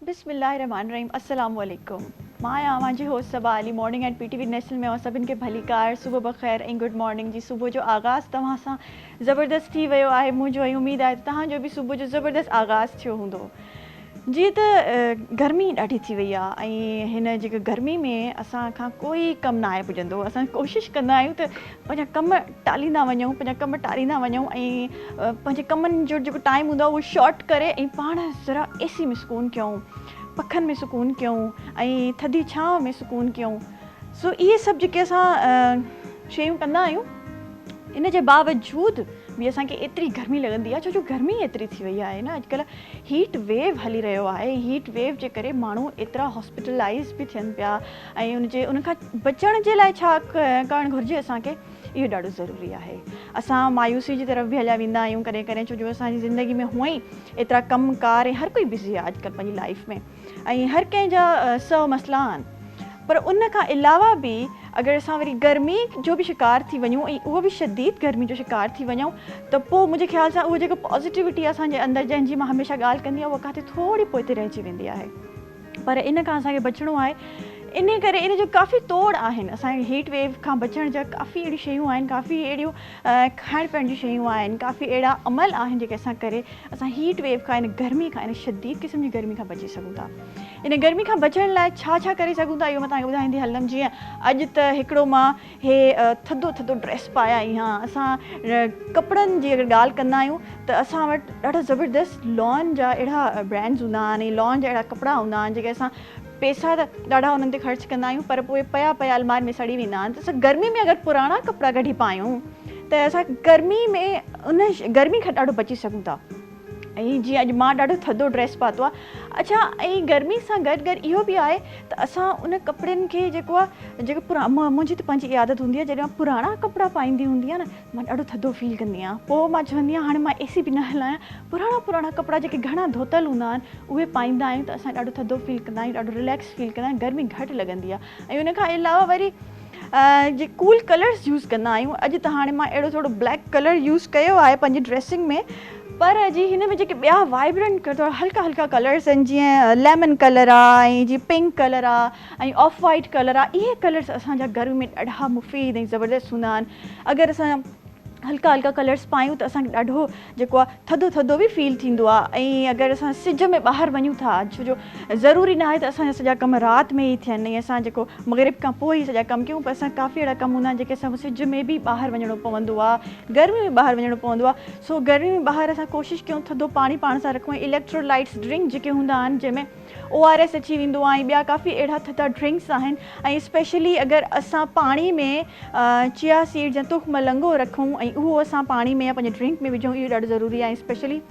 बिस्मिल्लाहिर्रहमानिर्रहीम अस्सलाम वालेकुम। मां आहियां मुंहिंजी host Saba Ali morning at PTV national में सभिनि खे भली कार सुबुह बख़ैर ऐं गुड मॉर्निंग जी। सुबुह जो आगाज़ तव्हां सां ज़बरदस्त थी वियो आहे। मुंहिंजो ऐं उमेद आहे त तव्हांजो बि सुबुह जो ज़बरदस्त आगाज़ थियो हूंदो। जीअं त गर्मी ॾाढी थी वई आहे ऐं हिन जेके गर्मी में असांखां कोई कमु न आहे पुॼंदो। असां कोशिशि कंदा आहियूं त पंहिंजा कम टालींदा वञूं ऐं पंहिंजे कमनि जो जेको टाइम हूंदो आहे उहो शॉर्ट करे ऐं पाण ज़रा AC में सुकून कयूं, पखनि में सुकून कयूं ऐं थधी छांव में सुकून कयूं। सो इहे सभु जेके असां शयूं कंदा आहियूं, इन जे बावजूदि बि असांखे एतिरी गर्मी लॻंदी आहे, छो जो गर्मी एतिरी थी वई आहे न। अॼुकल्ह हीट वेव हली रहियो आहे। हीट वेव जे करे माण्हू एतिरा हॉस्पिटलाइज़ बि थियनि पिया ऐं उनखां बचण जे लाइ छा करणु घुरिजे असांखे, इहो ॾाढो ज़रूरी आहे। असां मायूसी जी तरफ़ बि हलिया वेंदा आहियूं कॾहिं कॾहिं, छो जो असांजी ज़िंदगी में हुअं ई एतिरा कमकार ऐं हर कोई बिज़ी आहे अॼुकल्ह पंहिंजी लाइफ में ऐं हर कंहिंजा 100 मसइला आहिनि। पर उन खां अलावा बि अगरि असां वरी गर्मी जो बि शिकार थी वञूं ऐं उहो बि शदीद गर्मी जो शिकार थी वञूं त पोइ मुंहिंजे ख़्याल सां उहा जेको पॉज़िटिविटी आहे असांजे अंदरि, जंहिंजी मां हमेशह ॻाल्हि कंदी आहियां, उहा किथे थोरी पोइ ते रहिजी वेंदी आहे। पर इन खां असांखे बचिणो आहे। इन करे इन जो काफ़ी तोड़ आहिनि। असांखे हीट वेव खां बचण जा काफ़ी अहिड़ियूं शयूं आहिनि, काफ़ी अहिड़ियूं खाइण पीअण जी शयूं आहिनि, काफ़ी अहिड़ा अमल आहिनि जेके असां करे असां हीट वेव खां, इन गर्मी खां, इन शदीद क़िस्म जी गर्मी खां बची सघूं था। इन गर्मी खां बचण लाइ छा छा करे सघूं था, इहो मां तव्हांखे ॿुधाईंदी हलंदमि। जीअं अॼु त हिकिड़ो मां थधो थधो ड्रेस पाया आई हाँ। असां कपिड़नि जी अगरि ॻाल्हि कंदा आहियूं त असां वटि ॾाढा ज़बरदस्त लॉन जा अहिड़ा ब्रांड्स हूंदा आहिनि ऐं लॉन जा अहिड़ा कपिड़ा हूंदा आहिनि जेके असां पैसा त ॾाढा हुननि ते ख़र्चु कंदा आहियूं, पर पोइ पिया अलमारी में सड़ी वेंदा आहिनि। त असां गर्मी में अगरि पुराणा कपिड़ा कढी पायूं त असां गर्मी में उन गर्मी खां ॾाढो बची सघूं था। ऐं जीअं अॼु मां ॾाढो थधो ड्रेस पातो आहे। अच्छा, ऐं गर्मी सां गॾु गॾु इहो बि आहे त असां उन कपिड़नि खे जेको मुंहिंजी त पंहिंजी आदत हूंदी आहे, जॾहिं मां पुराणा कपिड़ा पाईंदी हूंदी आहे न, मां ॾाढो थधो फील कंदी आहियां। पोइ मां चवंदी आहियां हाणे मां AC बि न हलायां, पुराणा कपिड़ा जेके घणा धोतल हूंदा आहिनि उहे पाईंदा आहियूं त असां ॾाढो थधो फील कंदा आहियूं, ॾाढो रिलैक्स फील कंदा आहियूं, गर्मी घटि लॻंदी आहे। ऐं उन खां अलावा वरी जे कूल कलर्स यूज़ कंदा आहियूं। अॼु त हाणे मां अहिड़ो थोरो ब्लैक कलर यूज़ कयो आहे पंहिंजी ड्रेसिंग में, पर जी हिन में जेके ॿिया वाइब्रेंट थोरा हल्का हल्का कलर्स आहिनि, जीअं लेमन कलर आहे ऐं जीअं पिंक कलर आहे ऐं ऑफ वाइट कलर आहे, इहे कलर्स असांजा गर्मी में ॾाढा मुफ़ीद ऐं ज़बरदस्त हूंदा आहिनि। अगरि असां हल्का हल्का कलर्स पायूं त असांखे ॾाढो जेको आहे थधो थधो बि फील थींदो आहे। ऐं अगरि असां सिज में ॿाहिरि वञूं था, छो जो ज़रूरी न आहे त असांजा सॼा कम राति में ई थियनि ऐं असां जेको मग़रिब खां पोइ ई सॼा कम कयूं, पर असां काफ़ी अहिड़ा कम हूंदा आहिनि जेके असां सिज में बि ॿाहिरि वञिणो पवंदो आहे, गर्मी में ॿाहिरि वञिणो पवंदो आहे। सो गर्मी में ॿाहिरि असां कोशिशि कयूं थधो पाणी पाण सां रखूं। इलेक्ट्रोलाइट्स ड्रिंक जेके हूंदा आहिनि, जंहिंमें ORS अची वेंदो आहे ऐं ॿिया काफ़ी अहिड़ा थधा ड्रिंक्स आहिनि। ऐं स्पेशली अगरि असां पाणी में चिया सीड्स या तुख मलंगो रखूं ऐं उहो असां पाणी में या पंहिंजे ड्रिंक में विझूं, इहो ॾाढो ज़रूरी आहे। स्पेशली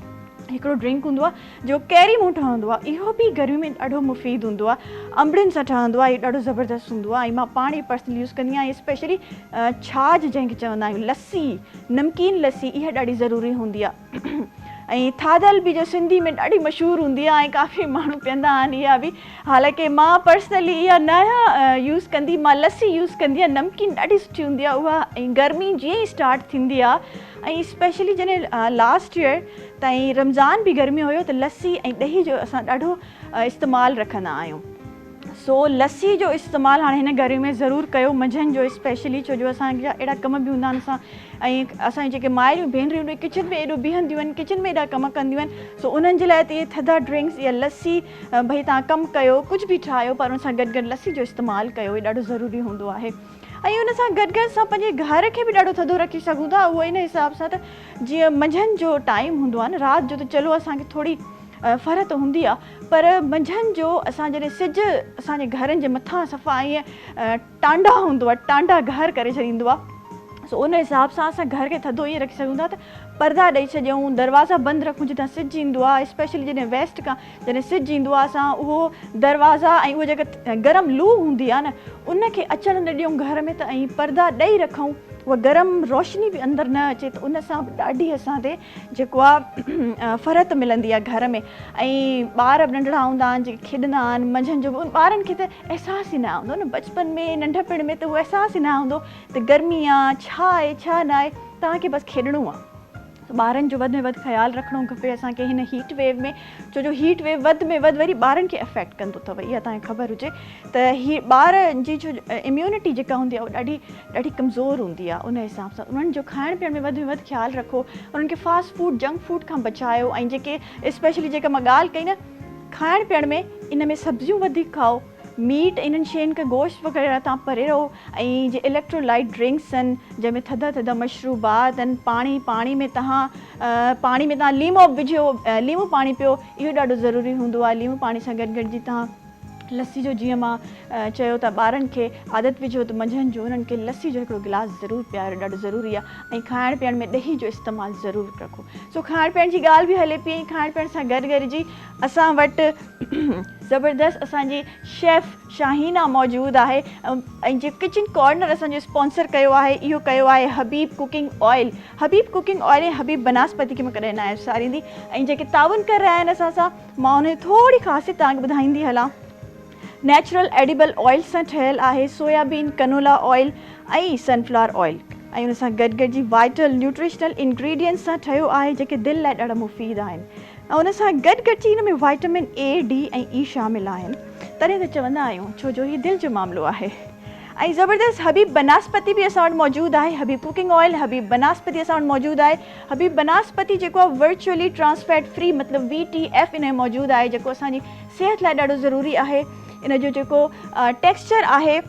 हिकिड़ो ड्रिंक हूंदो आहे जो कैरी मूं ठहंदो आहे, इहो बि गर्मी में ॾाढो मुफ़ीद हूंदो आहे, अंबड़ियुनि सां ठहंदो आहे, इहो ॾाढो ज़बरदस्त हूंदो आहे। ऐं मां पाण ई पर्सनली यूज़ कंदी आहियां। स्पेशली छाछ जंहिंखे चवंदा आहियूं, लस्सी, नमकीन लस्सी, इहा ॾाढी ज़रूरी हूंदी आहे। ऐं थाधल बि जो सिंधी में ॾाढी मशहूरु हूंदी आहे ऐं काफ़ी माण्हू पीअंदा आहिनि इहा बि। हालांकि मां पर्सनली इहा न यूज़ कंदी, मां लस्सी यूज़ कंदी आहियां। नमकीन ॾाढी सुठी हूंदी आहे उहा। ऐं गर्मी जीअं ई स्टार्ट थींदी आहे ऐं स्पेशली जॾहिं लास्ट ईयर ताईं रमज़ान बि गर्मी हुयो त लस्सी ऐं ॾही जो असां ॾाढो इस्तेमालु रखंदा आहियूं। सो लस्सी जो इस्तेमालु हाणे हिन गर्मी में ज़रूरु कयो, मंझंदि जो स्पेशली, छो जो असांजा अहिड़ा कम बि हूंदा आहिनि ऐं असांजी जेके माइरूं भेनरियूं आहिनि किचन में एॾो बीहंदियूं आहिनि, किचन में एॾा कम कंदियूं आहिनि। सो उन्हनि जे लाइ त इहे थधा ड्रिंक्स या लस्सी, भई तव्हां कमु कयो, कुझु बि ठाहियो, पर उन सां गॾु गॾु लस्सी जो इस्तेमालु कयो, इहो ॾाढो ज़रूरी हूंदो आहे। ऐं उन सां गॾु गॾु असां पंहिंजे घर खे बि ॾाढो थधो रखी सघूं था। उहो इन हिसाब सां त जीअं मंझंदि जो टाइम हूंदो आहे न, राति जो त चलो असांखे थोरी फ़र्क़ हूंदी आहे, पर मंझंदि जो असां जॾहिं सिज असांजे घरनि जे मथां सफ़ा ईअं टांडा हूंदो आहे, टांडा घर करे छॾींदो आहे। सो उन हिसाब सां असां घर खे थधो ईअं रखी सघूं था त पर्दा ॾेई छॾियूं, दरवाज़ा बंदि रखूं जितां सिज ईंदो आहे। स्पेशली जॾहिं वेस्ट खां जॾहिं सिज ईंदो आहे, असां उहो दरवाज़ा ऐं उहा जेका गरम लू हूंदी आहे न, उनखे अचणु न ॾियूं घर में, त ऐं पर्दा ॾेई रखूं, उहा गरम रोशनी बि अंदरि न अचे, त उन सां बि ॾाढी असां ते जेको आहे फ़र्क़ मिलंदी आहे घर में। ऐं ॿार बि नंढड़ा हूंदा आहिनि जेके खेॾंदा आहिनि मंझंदि जो, ॿारनि खे त अहसासु ई न हूंदो न, बचपन में नंढपण में त उहो अहसासु ई न हूंदो त गर्मी आहे, छा आहे छा न आहे, तव्हांखे बसि खेॾणो आहे। ॿारनि जो वधि में वधि ख़्यालु रखिणो खपे असांखे हिन हीट वेव में, छो जो हीट वेव वधि में वधि वरी ॿारनि खे अफेक्ट कंदो अथव, इहा तव्हांखे ख़बर हुजे त ॿार जी जो इम्यूनिटी जेका हूंदी आहे उहा ॾाढी कमज़ोर हूंदी आहे। उन हिसाब सां उन्हनि जो खाइण पीअण में वधि ख़्यालु रखो, उन्हनि खे फास्ट फूड जंक फूड खां बचायो, ऐं जेके स्पेशली जेका मां ॻाल्हि कई न खाइण पीअण में, इन में सब्जियूं वधीक खाओ, मीट इन्हनि शयुनि खां गोश्त वग़ैरह तव्हां परे रहो, ऐं जे इलेक्ट्रोलाइट ड्रिंक्स आहिनि जंहिंमें थधा मशरूबात आहिनि, पाणी में तव्हां लीमो विझो, लीमो पाणी पियो, इहो ॾाढो ज़रूरी हूंदो आहे। लीमो पाणी सां गॾु जी तव्हां लस्सी जो, जीअं मां चयो त ॿारनि खे आदत विझो त मंझंदि जो उन्हनि खे लस्सी जो हिकिड़ो गिलास ज़रूरु पीआरो, ॾाढो ज़रूरी आहे। ऐं खाइण पीअण में ॾही जो इस्तेमालु ज़रूरु रखो। सो खाइण पीअण जी ॻाल्हि बि हले पई, ऐं खाइण पीअण सां गॾु जी असां वटि ज़बरदस्त असांजी शेफ़ शाहीना मौजूदु आहे, ऐं जे किचन कॉर्नर असांजो स्पॉन्सर कयो आहे, इहो कयो आहे हबीब कुकिंग ऑयल। हबीब कुकिंग ऑयल ऐं हबीब बनास्पति खे मां कॾहिं न विसारींदी, ऐं जेके ताउन करे रहिया आहिनि असां सां, मां उन थोरी ख़ासियत तव्हांखे ॿुधाईंदी हलां। नेचुरल एडिबल ऑयल सां ठहियलु आहे, सोयाबीन कनोला ऑयल ऐं सनफ्लावर ऑयल, ऐं उन सां गॾु जी वाइटल न्यूट्रिशनल इंग्रेडिएंट्स सां ठहियो आहे जेके दिलि लाइ ॾाढा मुफ़ीद आहिनि, ऐं उन सां गॾु जी हिन में वाइटामिन ए, डी ऐं ई शामिल आहिनि। तॾहिं त चवंदा आहियूं छो जो हीउ दिलि जो मामिलो आहे। ऐं ज़बरदस्त हबीब बनास्पति बि असां वटि मौजूदु आहे, हबीब कुकिंग ऑयल हबीब बनास्पति असां वटि मौजूदु आहे। हबीब बनास्पति जेको आहे वर्चुअली ट्रांसफैट फ्री मतिलबु VTF इन में मौजूदु आहे, जेको असांजी सिहत लाइ ॾाढो ज़रूरी आहे। इन जो जेको टेक्सचर आहे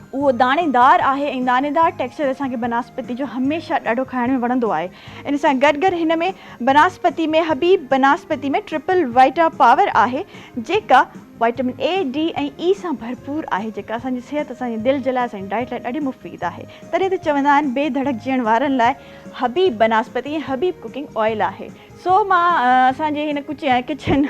उहो दाणेदार आहे, ऐं दाणेदार टेक्सचर असांखे बनास्पति जो हमेशह ॾाढो खाइण में वणंदो आहे। इन सां गॾु हिन में बनास्पति में हबीब बनास्पति में ट्रिपल वाइटा पावर आहे, जेका वाइटामिन ए, डी ऐं ई सां भरपूर आहे, जेका असांजी सिहत, असांजे दिलि जे लाइ, असांजी डाइट लाइ ॾाढी मुफ़ीद आहे। तॾहिं त चवंदा आहिनि बेधड़क जीअण वारनि लाइ हबीब बनास्पति ऐं हबीब कुकिंग ऑयल आहे। सो मां असांजे हिन किचन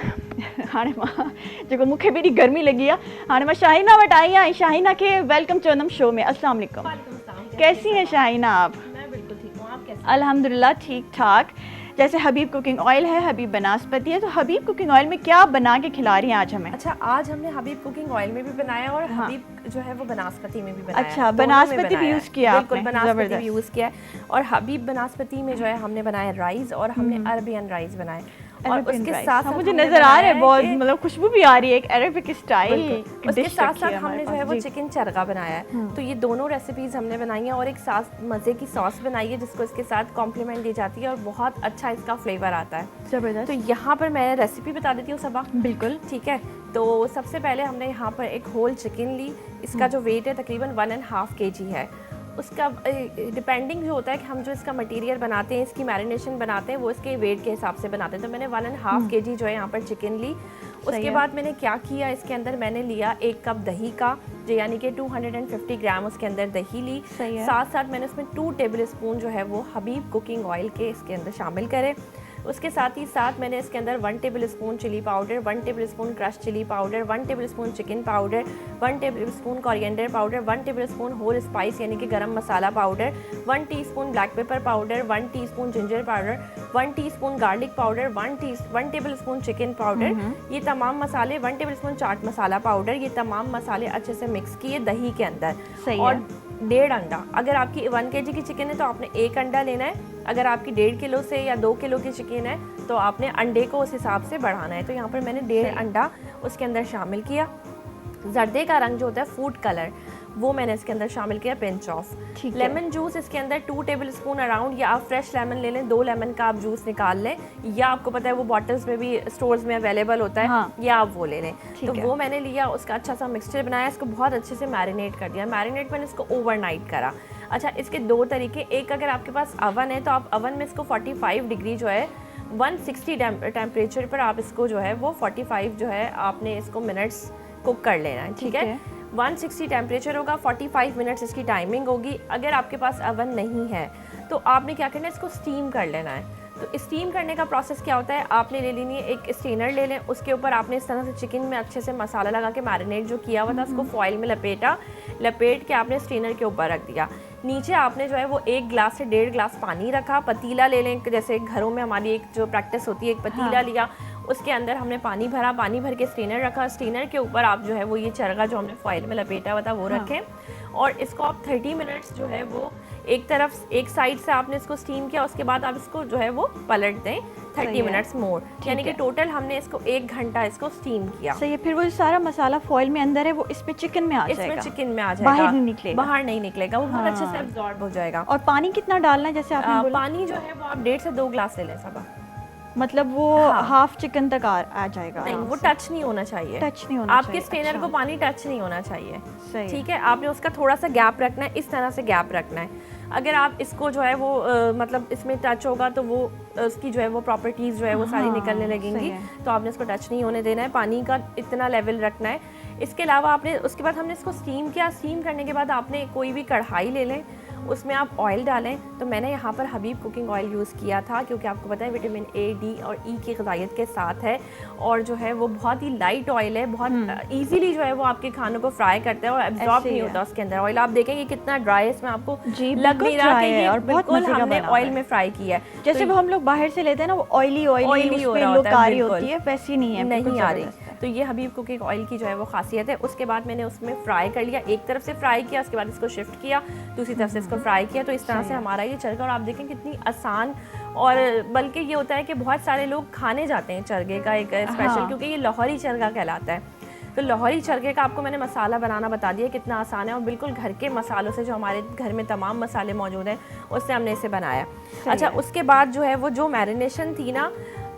हाणे मां जेको मूंखे बि एॾी गर्मी लॻी आहे, हाणे मां शाहीना वटि आई आहियां, ऐं शाहीना खे वेलकम चवंदमि शो में। अस्सलाम वालेकुम। कैसी हैं शाहीना आप? मैं बिल्कुल ठीक हूँ, आप कैसे? अल्हम्दुलिल्लाह ठीक ठाक। जैसे हबीब कुकिंग ऑयल है, हबीब बनास्पति है, तो हबीब कुकिंग ऑयल में क्या बना के खिला रही हैं आज हमें? अच्छा, आज हमने हबीब कुकिंग ऑयल में भी बनाया और हबीब जो है वो बनास्पति में भी बनाया। अच्छा, बनास्पति भी यूज़ किया आपने? बिल्कुल, बनास्पति भी यूज़ किया है। और हबीब बनास्पति में जो है हमने बनाया राइस, और हमने अरबियन राइस बनाए, और उसके साथ मुझे नजर आ रहा है बहुत, मतलब खुशबू भी आ रही है एक अरेबिक स्टाइल। उसके साथ साथ हमने जो है वो चिकन चरगा बनाया है। तो ये दोनों रेसिपीज हमने बनाई हैं, और एक साथ मज़े की सॉस बनाई है जिसको इसके साथ कॉम्प्लीमेंट दी जाती है, और बहुत अच्छा इसका फ्लेवर आता है। ज़बरदस्त। तो यहाँ पर मैं रेसिपी बता देती हूँ सबा। बिल्कुल ठीक है। तो सबसे पहले हमने यहाँ पर एक होल चिकन ली, इसका जो वेट है तकरीबन 1.5 kg है। उसका डिपेंडिंग जो होता है कि हम जो इसका मटेरियल बनाते हैं, इसकी मैरिनेशन बनाते हैं, वो इसके वेट के हिसाब से बनाते हैं। तो मैंने 1.5 kg जो है यहाँ पर चिकन ली। उसके बाद मैंने क्या किया, इसके अंदर मैंने लिया 1 कप दही का, जो यानी कि 250 ग्राम उसके अंदर दही ली। साथ साथ मैंने उसमें 2 टेबल स्पून जो है वो हबीब कुकिंग ऑयल के इसके अंदर शामिल करे। उसके साथ ही साथ मैंने इसके अंदर 1 table spoon chilli powder, 1 table spoon crush chilli powder, 1 table spoon chicken powder, 1 table spoon coriander powder, 1 table spoon whole spice यानी कि garam masala powder, 1 teaspoon black pepper powder, 1 teaspoon ginger powder, 1 teaspoon garlic powder, 1 table spoon chicken powder. ये तमाम मसाले, 1 table spoon chaat masala powder, ये तमाम मसाले अच्छे से मिक्स किए दही के अंदर। और 1.5 अंडा। अगर आपकी 1 kg की चिकन है तो आपने 1 अंडा लेना है। अगर आपकी 1.5 किलो से या 2 किलो की चिकन है तो आपने अंडे को उस हिसाब से बढ़ाना है। तो यहाँ पर मैंने 1.5 अंडा उसके अंदर शामिल किया। जर्दे का रंग जो होता है फूड कलर, वो मैंने इसके अंदर शामिल किया, पिंच ऑफ। लेमन जूस इसके अंदर 2 टेबल स्पून अराउंड, या आप फ्रेश लेमन ले लें, 2 लेमन का आप जूस निकाल लें, या आपको पता है वो बॉटल्स में भी स्टोर्स में अवेलेबल होता है, या आप वो ले लें। तो वो मैंने लिया, उसका अच्छा सा मिक्सचर बनाया, इसको बहुत अच्छे से मैरिनेट कर दिया। मैरिनेट मैंने इसको ओवरनाइट करा। अच्छा, इसके 2 तरीके, एक अगर आपके पास अवन है तो आप अवन में इसको 45 डिग्री जो है 160 टेम्परेचर पर आप इसको जो है वो 45 जो है आपने इसको मिनट्स कुक कर लेना है। ठीक है, 160 टेम्परेचर होगा, 45 मिनट्स इसकी टाइमिंग होगी। अगर आपके पास अवन नहीं है तो आपने क्या करना है, इसको स्टीम कर लेना है। तो स्टीम करने का प्रोसेस क्या होता है, आपने ले लेनी है एक स्टेनर ले लें, उसके ऊपर आपने इस तरह से चिकन में अच्छे से मसाला लगा के मैरिनेट जो किया हुआ था उसको फॉइल में लपेट के आपने स्टेनर के ऊपर रख दिया। नीचे आपने जो है वो 1 गिलास से 1.5 गिलास पानी रखा। पतीला ले लें, जैसे घरों में हमारी एक जो प्रैक्टिस होती है, एक पतीला लिया, उसके अंदर हमने पानी भरा, पानी भर के स्टेनर रखा। स्टेनर के ऊपर आप जो है वो ये चरगा जो हमने फॉइल में लपेटा हुआ था वो रखें, और इसको आप 30 मिनट्स जो है वो एक तरफ एक साइड से आपने इसको स्टीम किया, उसके बाद आप इसको जो है वो पलट दें 30 मिनट्स मोर, यानी कि टोटल हमने इसको 1 घंटा इसको स्टीम किया। सही है। फिर वो सारा मसाला फॉइल में अंदर है वो इस पे चिकन में आ जाएगा, इसमें चिकन में आ जाएगा, बाहर नहीं निकलेगा, बाहर नहीं निकलेगा, वो बहुत अच्छे से एब्जॉर्ब हो जाएगा। और पानी कितना डालना है जैसे आपने बोला? पानी जो है वो आप 1.5 से 2 ग्लास ले लें सब, मतलब वो हाफ चिकन तक आ जाएगा? नहीं, वो टच नहीं होना चाहिए, टच नहीं होना आपके चाहिए। स्ट्रेनर को पानी टच नहीं होना चाहिए। सही, ठीक है, आपने उसका थोड़ा सा गैप रखना है, इस तरह से गैप रखना है। अगर आप इसको जो है वो मतलब इसमें टच होगा तो वो उसकी जो है वो प्रॉपर्टीज़ जो है वो सारी निकलने लगेंगी, तो आपने इसको टच नहीं होने देना है, पानी का इतना लेवल रखना है। इसके अलावा आपने उसके बाद हमने इसको स्टीम किया, स्टीम करने के बाद आपने कोई भी कढ़ाई ले लें, उसमें आप ऑयल डालें। तो मैंने यहाँ पर हबीब कुकिंग ऑयल यूज़ किया था, क्योंकि आपको पता है विटामिन ए, डी और ई की ग़िज़ायत के साथ है, और जो है वो बहुत ही लाइट ऑयल है, बहुत ईजीली जो है वो आपके खानों को फ्राई करता है और एब्जॉर्ब नहीं होता उसके अंदर ऑयल। आप देखेंगे कितना ड्राई है, इसमें आपको लग नहीं रहा कि ये बिल्कुल हमने ऑयल में फ्राई किया है। जैसे वो हम लोग बाहर से लेते हैं ना, वो ऑयली ऑयली होती है, वैसी नहीं आ रही। तो ये हबीब कुकिंग ऑयल की जो है वो खासियत है। उसके बाद मैंने उसमें फ्राई कर लिया, एक तरफ से फ्राई किया, उसके बाद इसको शिफ्ट किया, दूसरी तरफ से इसको फ्राई किया, तो इस तरह से हमारा ये चरगा। और आप देखें कितनी आसान, और बल्कि ये होता है कि बहुत सारे लोग खाने जाते हैं चरगे का एक स्पेशल, क्योंकि ये लाहौरी चरगा कहलाता है। तो लाहौरी चरगे का आपको मैंने मसाला बनाना बता दिया कितना आसान है, और बिल्कुल घर के मसालों से, जो हमारे घर में तमाम मसाले मौजूद हैं उससे हमने इसे बनाया। अच्छा, उसके बाद जो है वो जो मैरिनेशन थी ना,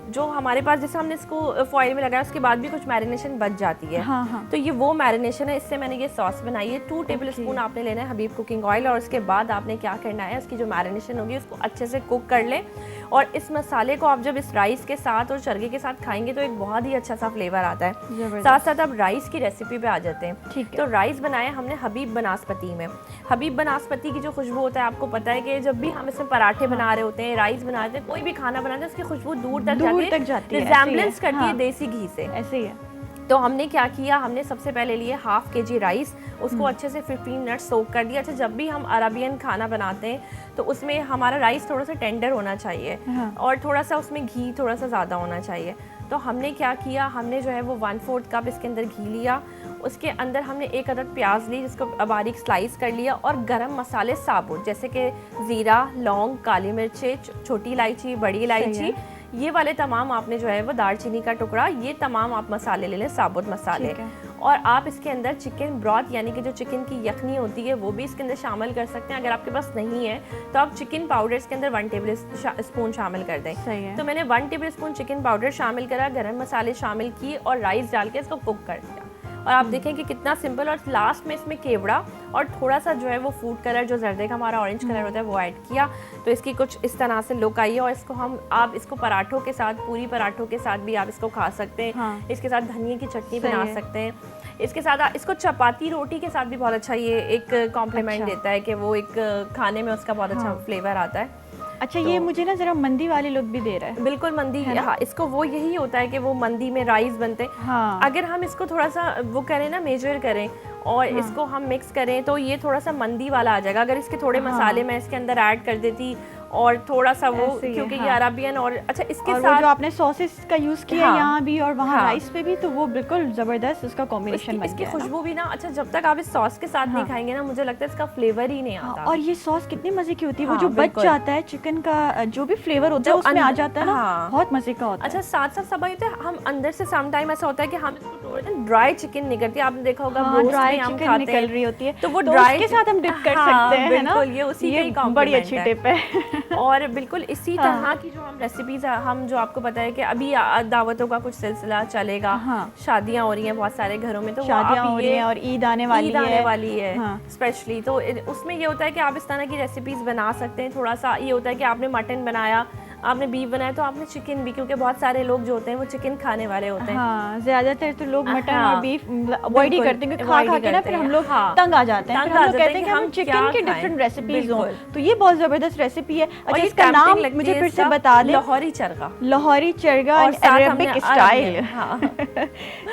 जो हमारे पास, जैसे हमने इसको फॉइल में लगाया, उसके बाद भी कुछ मैरिनेशन बच जाती है। तो ये वो मैरिनेशन है, इससे मैंने ये सॉस बनाई है। 2 टेबल स्पून आपने लेना है हबीब कुकिंग ऑयल, और उसके बाद आपने क्या करना है, उसकी जो मैरिनेशन होगी उसको अच्छे से कुक कर लें। और इस मसाले को आप जब इस राइस के साथ और चरगे के साथ खाएंगे तो एक बहुत ही अच्छा सा फ्लेवर आता है। साथ साथ अब राइस की रेसिपी पे आ जाते हैं। तो राइस बनाया हमने हबीब बनास्पति में। हबीब बनास्पति की जो खुशबू होता है, आपको पता है कि जब भी हम इसमें पराठे बना रहे होते हैं, राइस बना रहे हैं, कोई भी खाना बनाते हैं, उसकी खुशबू दूर तक जाती है, रिजेम्बलेंस करती है देसी घी से। ऐसे ही है। तो हमने क्या किया, हमने सबसे पहले लिए हाफ केजी राइस, उसको अच्छे से 15 मिनट सोक कर दिया। अच्छा, जब भी हम अरबियन खाना बनाते हैं तो उसमें हमारा राइस थोड़ा सा टेंडर होना चाहिए, और थोड़ा सा उसमें घी थोड़ा सा ज़्यादा होना चाहिए। तो हमने क्या किया, हमने जो है वो 1/4 कप इसके अंदर घी लिया, उसके अंदर हमने 1 अदद प्याज ली जिसको बारीक स्लाइस कर लिया, और गरम मसाले साबुत जैसे कि ज़ीरा, लौंग, काली मिर्चें, छोटी इलायची, बड़ी इलायची, ये वाले तमाम आपने जो है वो दालचीनी का टुकड़ा, ये तमाम आप मसाले ले लें, साबुत मसाले। और आप इसके अंदर चिकन ब्रॉथ यानी कि जो चिकन की यखनी होती है वो भी इसके अंदर शामिल कर सकते हैं। अगर आपके पास नहीं है तो आप चिकन पाउडर इसके अंदर 1 टेबल स्पून शामिल कर दें। तो मैंने 1 टेबल स्पून चिकन पाउडर शामिल करा, गरम मसाले शामिल किए और राइस डाल के इसको कुक कर दिया। और आप देखें कि कितना सिंपल। और लास्ट में इसमें केवड़ा और थोड़ा सा जो है वो फूड कलर, जो जर्दे का हमारा ऑरेंज कलर होता है, वो ऐड किया, तो इसकी कुछ इस तरह से लुक आई है। और इसको आप इसको पराठों के साथ, पूरी पराठों के साथ भी आप इसको खा सकते हैं। इसके साथ धनिया की चटनी बना सकते हैं। इसके साथ इसको चपाती रोटी के साथ भी बहुत अच्छा ये एक कॉम्प्लीमेंट देता है कि वो एक खाने में उसका बहुत अच्छा फ्लेवर आता है। अच्छा, ये मुझे ना जरा मंदी वाले लुक भी दे रहा है। बिल्कुल मंदी है, हाँ, इसको वो यही होता है कि वो मंदी में राइस बनते हैं। अगर हम इसको थोड़ा सा वो करें ना, मेजर करें और इसको हम मिक्स करें तो ये थोड़ा सा मंदी वाला आ जाएगा। अगर इसके थोड़े मसाले मैं इसके अंदर ऐड कर देती और थोड़ा सा वो, क्योंकि ये अरबियन, और अच्छा इसके और साथ जो आपने सॉसेस का यूज किया यहाँ भी और वहाँ राइस पे भी, तो वो बिल्कुल जबरदस्त उसका कॉम्बिनेशन बन इसकी खुशबू भी ना, अच्छा जब तक आप इस सॉस के साथ नहीं खाएंगे ना, मुझे लगता है इसका फ्लेवर ही नहीं आता। और ये सॉस कितनी मजे की होती है, वो जो बच जाता है चिकन का, जो भी फ्लेवर होता है उसमें आ जाता है ना, बहुत मजे का होता है। अच्छा, साथ साथ सब होता है, हम अंदर से सम टाइम ऐसा होता है कि हम ड्राई चिकन निकलती है, आपने देखा होगा ड्राई चिकन निकल रही होती है, तो वो ड्राई के साथ हम डिप कर सकते हैं, है ना? बिल्कुल, ये उसी की कॉम्प्लीमेंट बड़ी अच्छी टिप है। और बिल्कुल इसी तरह की जो हम रेसिपीज, हम जो आपको पता है कि अभी दावतों का कुछ सिलसिला चलेगा, शादियां हो रही हैं बहुत सारे घरों में, तो शादियां हो रही हैं और ईद आने वाली है स्पेशली, तो उसमें ये होता है कि आप इस तरह की रेसिपीज बना सकते हैं। थोड़ा सा ये होता है कि आपने मटन बनाया, आपने बीफ बनाया, तो आपने चिकन भी, क्योंकि बहुत सारे लोग जो होते हैं वो चिकन खाने वाले होते हैं। हाँ, ज्यादातर तो लोग मटन और बीफ अवॉइड ही करते हैं, खा के ना फिर हम लोग तंग आ जाते हैं। फिर हम लोग कहते हैं कि हम चिकन की डिफरेंट रेसिपीज हो, तो ये बहुत जबरदस्त रेसिपी है। अच्छा, इसका नाम मुझे फिर से बता दें। लाहौरी चरगा, लाहौरी चरगा अरेबिक स्टाइल,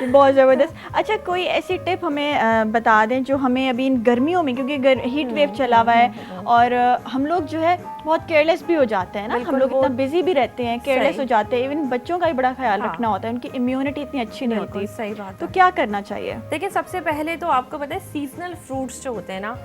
बहुत जबरदस्त। अच्छा, कोई ऐसी टिप हमें बता दें जो हमें अभी इन गर्मियों में, क्योंकि हीट वेव चला हुआ है और हम लोग जो है बहुत केयरलेस भी हो जाते हैं ना, हम लोग इतना बिजी भी रहते हैं, केयरलेस हो जाते हैं। इवन बच्चों का भी बड़ा ख्याल रखना होता है, उनकी इम्यूनिटी इतनी अच्छी नहीं होती। सही बात। तो क्या करना चाहिए? देखिए, सबसे पहले तो आपको पता है सीजनल फ्रूट्स जो होते हैं ना,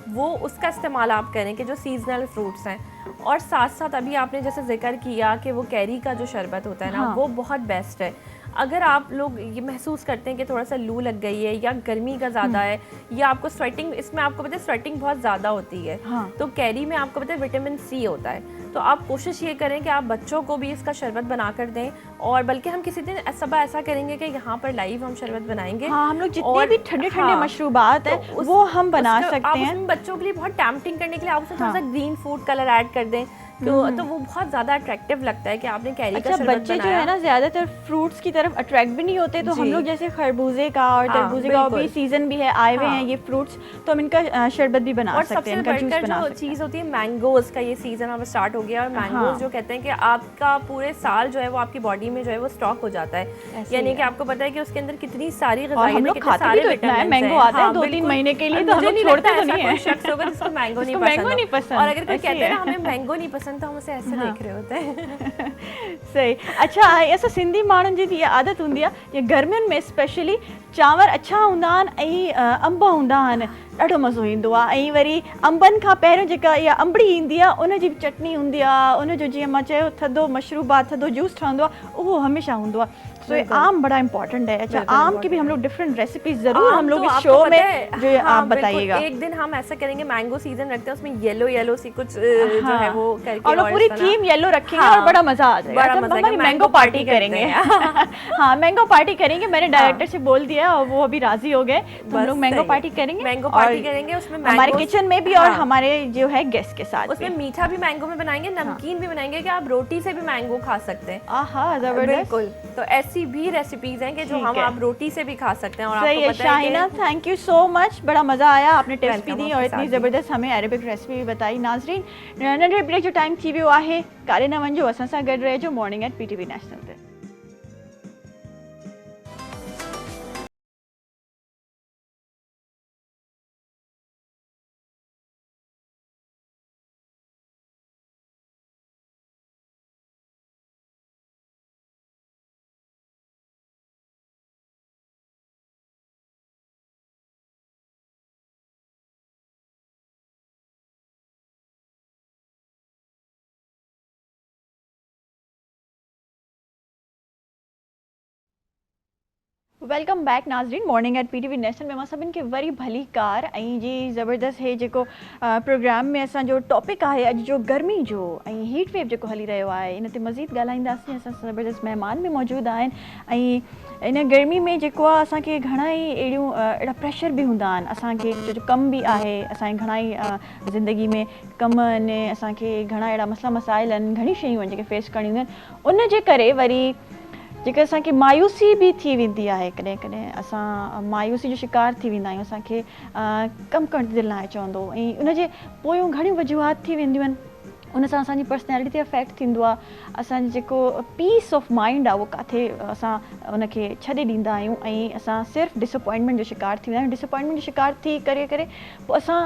वो उसका इस्तेमाल आप करें कि जो सीजनल फ्रूट्स हैं। और साथ साथ अभी आपने जैसे जिक्र किया कि वो कैरी का जो शरबत होता है ना, हाँ। वो बहुत बेस्ट है। अगर आप लोग ये महसूस करते हैं कि थोड़ा सा लू लग गई है या गर्मी का ज़्यादा है या आपको स्वेटिंग, इसमें आपको पता है स्वेटिंग बहुत ज़्यादा होती है, हाँ। तो कैरी में आपको पता है विटामिन सी होता है। तो आप कोशिश ये करें कि आप बच्चों को भी इसका शरबत बना कर दें, और बल्कि हम किसी दिन ऐसा करेंगे कि यहाँ पर लाइव हम शरबत बनाएंगे। हाँ, हम लोग जितने और भी ठंडे ठंडे हाँ, मशरूबात हैं तो वो हम बना आप सकते हैं। उसमें बच्चों के लिए बहुत टैम्पटिंग करने के लिए आप उसमें थोड़ा हाँ। सा ग्रीन फूड कलर ऐड कर दें, तो वो बहुत ज़्यादा अट्रैक्टिव लगता है कि आपने कैरी का अच्छा, शरबत बच्चे जो बनाया। है ना ज़्यादातर फ्रूट्स की तरफ अट्रैक्ट भी नहीं होते, तो हम जी। लोग जैसे खरबूजे का और हाँ, तरबूजे का भी बिल्कुल। सीज़न भी है, आए हुए हाँ। हैं ये फ्रूट्स, तो हम इनका शरबत भी बना और सकते सबसे हैं, इनका जूस बढ़कर बना जो सकते हैं। चीज़ होती है मैंगोज़ का, ये सीज़न अब स्टार्ट हो गया, और मैंगोज़ हाँ। जो कहते हैं कि आपका पूरे साल जो है वो आपकी बॉडी में जो है वो स्टॉक हो जाता है। ऐसे यानी ही कि है। आपको पता है कि उसके अंदर कितनी सारी और ग़िज़ाइयत हम है, लोग कितने खाते सारे भी तो इतना है, विटामिन्स मैंगो हैं। आता है हाँ, 2-3 बिल्कुल। महीने के लिए, तो हम मुझे लोग नहीं छोड़ते लगता तो ऐसा नहीं कोई है। शख्स होगा जिसको मैंगो नहीं जिसको पसंद मैंगो हो। नहीं पसंद, और अगर कोई ऐसे ही कहता है है। ना हमें मैंगो नहीं पसंद, तो हम उसे ऐसे देख रहे होते हैं। सही। अच्छा, ऐसा सिंधी माण्हुनि जी इहा आदत हूंदी आहे कि गर्मियुनि में स्पेशली चांवर अछा हूंदा आहिनि ऐं अंब हूंदा आहिनि, ॾाढो मज़ो ईंदो आहे। ऐं वरी अंबनि खां पहिरियों जेका इहा अंबड़ी ईंदी आहे उन जी बि चटनी हूंदी आहे, उन जो जीअं मां चयो थधो मशरूबात, थधो जूस ठहंदो आहे, उहो हमेशा हूंदो आहे। सो ये आम बड़ा इम्पोर्टेंट है। अच्छा, बिल्कुल आम की भी important हम लोग डिफरेंट रेसिपीज ज़रूर हम लोग तो इस आपको शो पता में है, जो हाँ, आप बिल्कुल। बताइएगा। एक दिन हम ऐसा करेंगे, मैंगो सीजन रखते हैं, उसमें येलो येलो सी कुछ जो है वो करके, और लोग पूरी इस तरह। थीम येलो रखेंगे हाँ, और बड़ा मजा आ जाएगा। बड़ा तो मजा हमारी आएगा, मैंगो पार्टी करेंगे। हाँ, मैंगो पार्टी करेंगे। मैंने डायरेक्टर से बोल दिया और वो अभी राजी हो गए, तो हम बस लोग मैंगो सही है। पार्टी करेंगे। मैंगो और पार्टी करेंगे, उसमें हमारे मैंगोस- किचन में भी और हाँ। हमारे जो है गेस्ट के साथ उसमें भी। मीठा भी मैंगो में बनाएंगे, नमकीन भी बनाएंगे कि आप रोटी से भी मैंगो खा सकते हैं। आहा, जबरदस्त। बिल्कुल। तो ऐसी भी रेसिपीज हैं कि जो ठीक हम है। आप रोटी से भी खा सकते हैं। और सही आपको है पता है शाहिना, कि थैंक यू सो मच, बड़ा मज़ा आया, आपने टिप्स भी Welcome दी और आपके इतनी साथ भी। ज़बरदस्त हमें अरेबिक रेसिपी भी बताई। नाज़रीन, नंढे ब्रेक जो टाइम थी वियो आहे, कारे न वञिजो, असां सां गॾु रहिजो मॉर्निंग एट PTV नेशनल ते। वेलकम बैक नाज़रीन, मॉर्निंग एट PTV नेशनल में मां सभिनि खे वरी भली कार। ऐं जी ज़बरदस्त हे जेको प्रोग्राम में असांजो टॉपिक आहे अॼु जो गर्मी जो ऐं हीट वेव जेको हली रहियो आहे, इन ते मज़ीद ॻाल्हाईंदासीं। असां ज़बरदस्त महिमान बि मौजूदु आहिनि। ऐं इन गर्मी में जेको आहे असांखे घणा ई अहिड़ा प्रेशर बि हूंदा आहिनि, असांखे जो कम बि आहे, असांखे घणा ई ज़िंदगी में कम आहिनि, असांखे घणा अहिड़ा मसला मसाइल आहिनि, घणी शयूं आहिनि जेके फेस करणियूं आहिनि। उन जे करे वरी जेके असांखे मायूसी बि थी वेंदी आहे, कॾहिं कॾहिं असां मायूसी जो शिकार थी वेंदा आहियूं, असांखे कमु करण दिलि न चवंदो, ऐं उनजे पोयूं घणियूं वजूहात थी वेंदियूं आहिनि। उन सां असांजी पर्सनैलिटी ते अफेक्ट थींदो आहे, असांजो जेको पीस ऑफ माइंड आहे उहो किथे असां उनखे छॾे ॾींदा आहियूं ऐं असां सिर्फ़ु डिसअपॉइंटमेंट जो शिकार थी वेंदा आहियूं। डिसअपॉइंटमेंट जो शिकार थी करे करे पोइ असां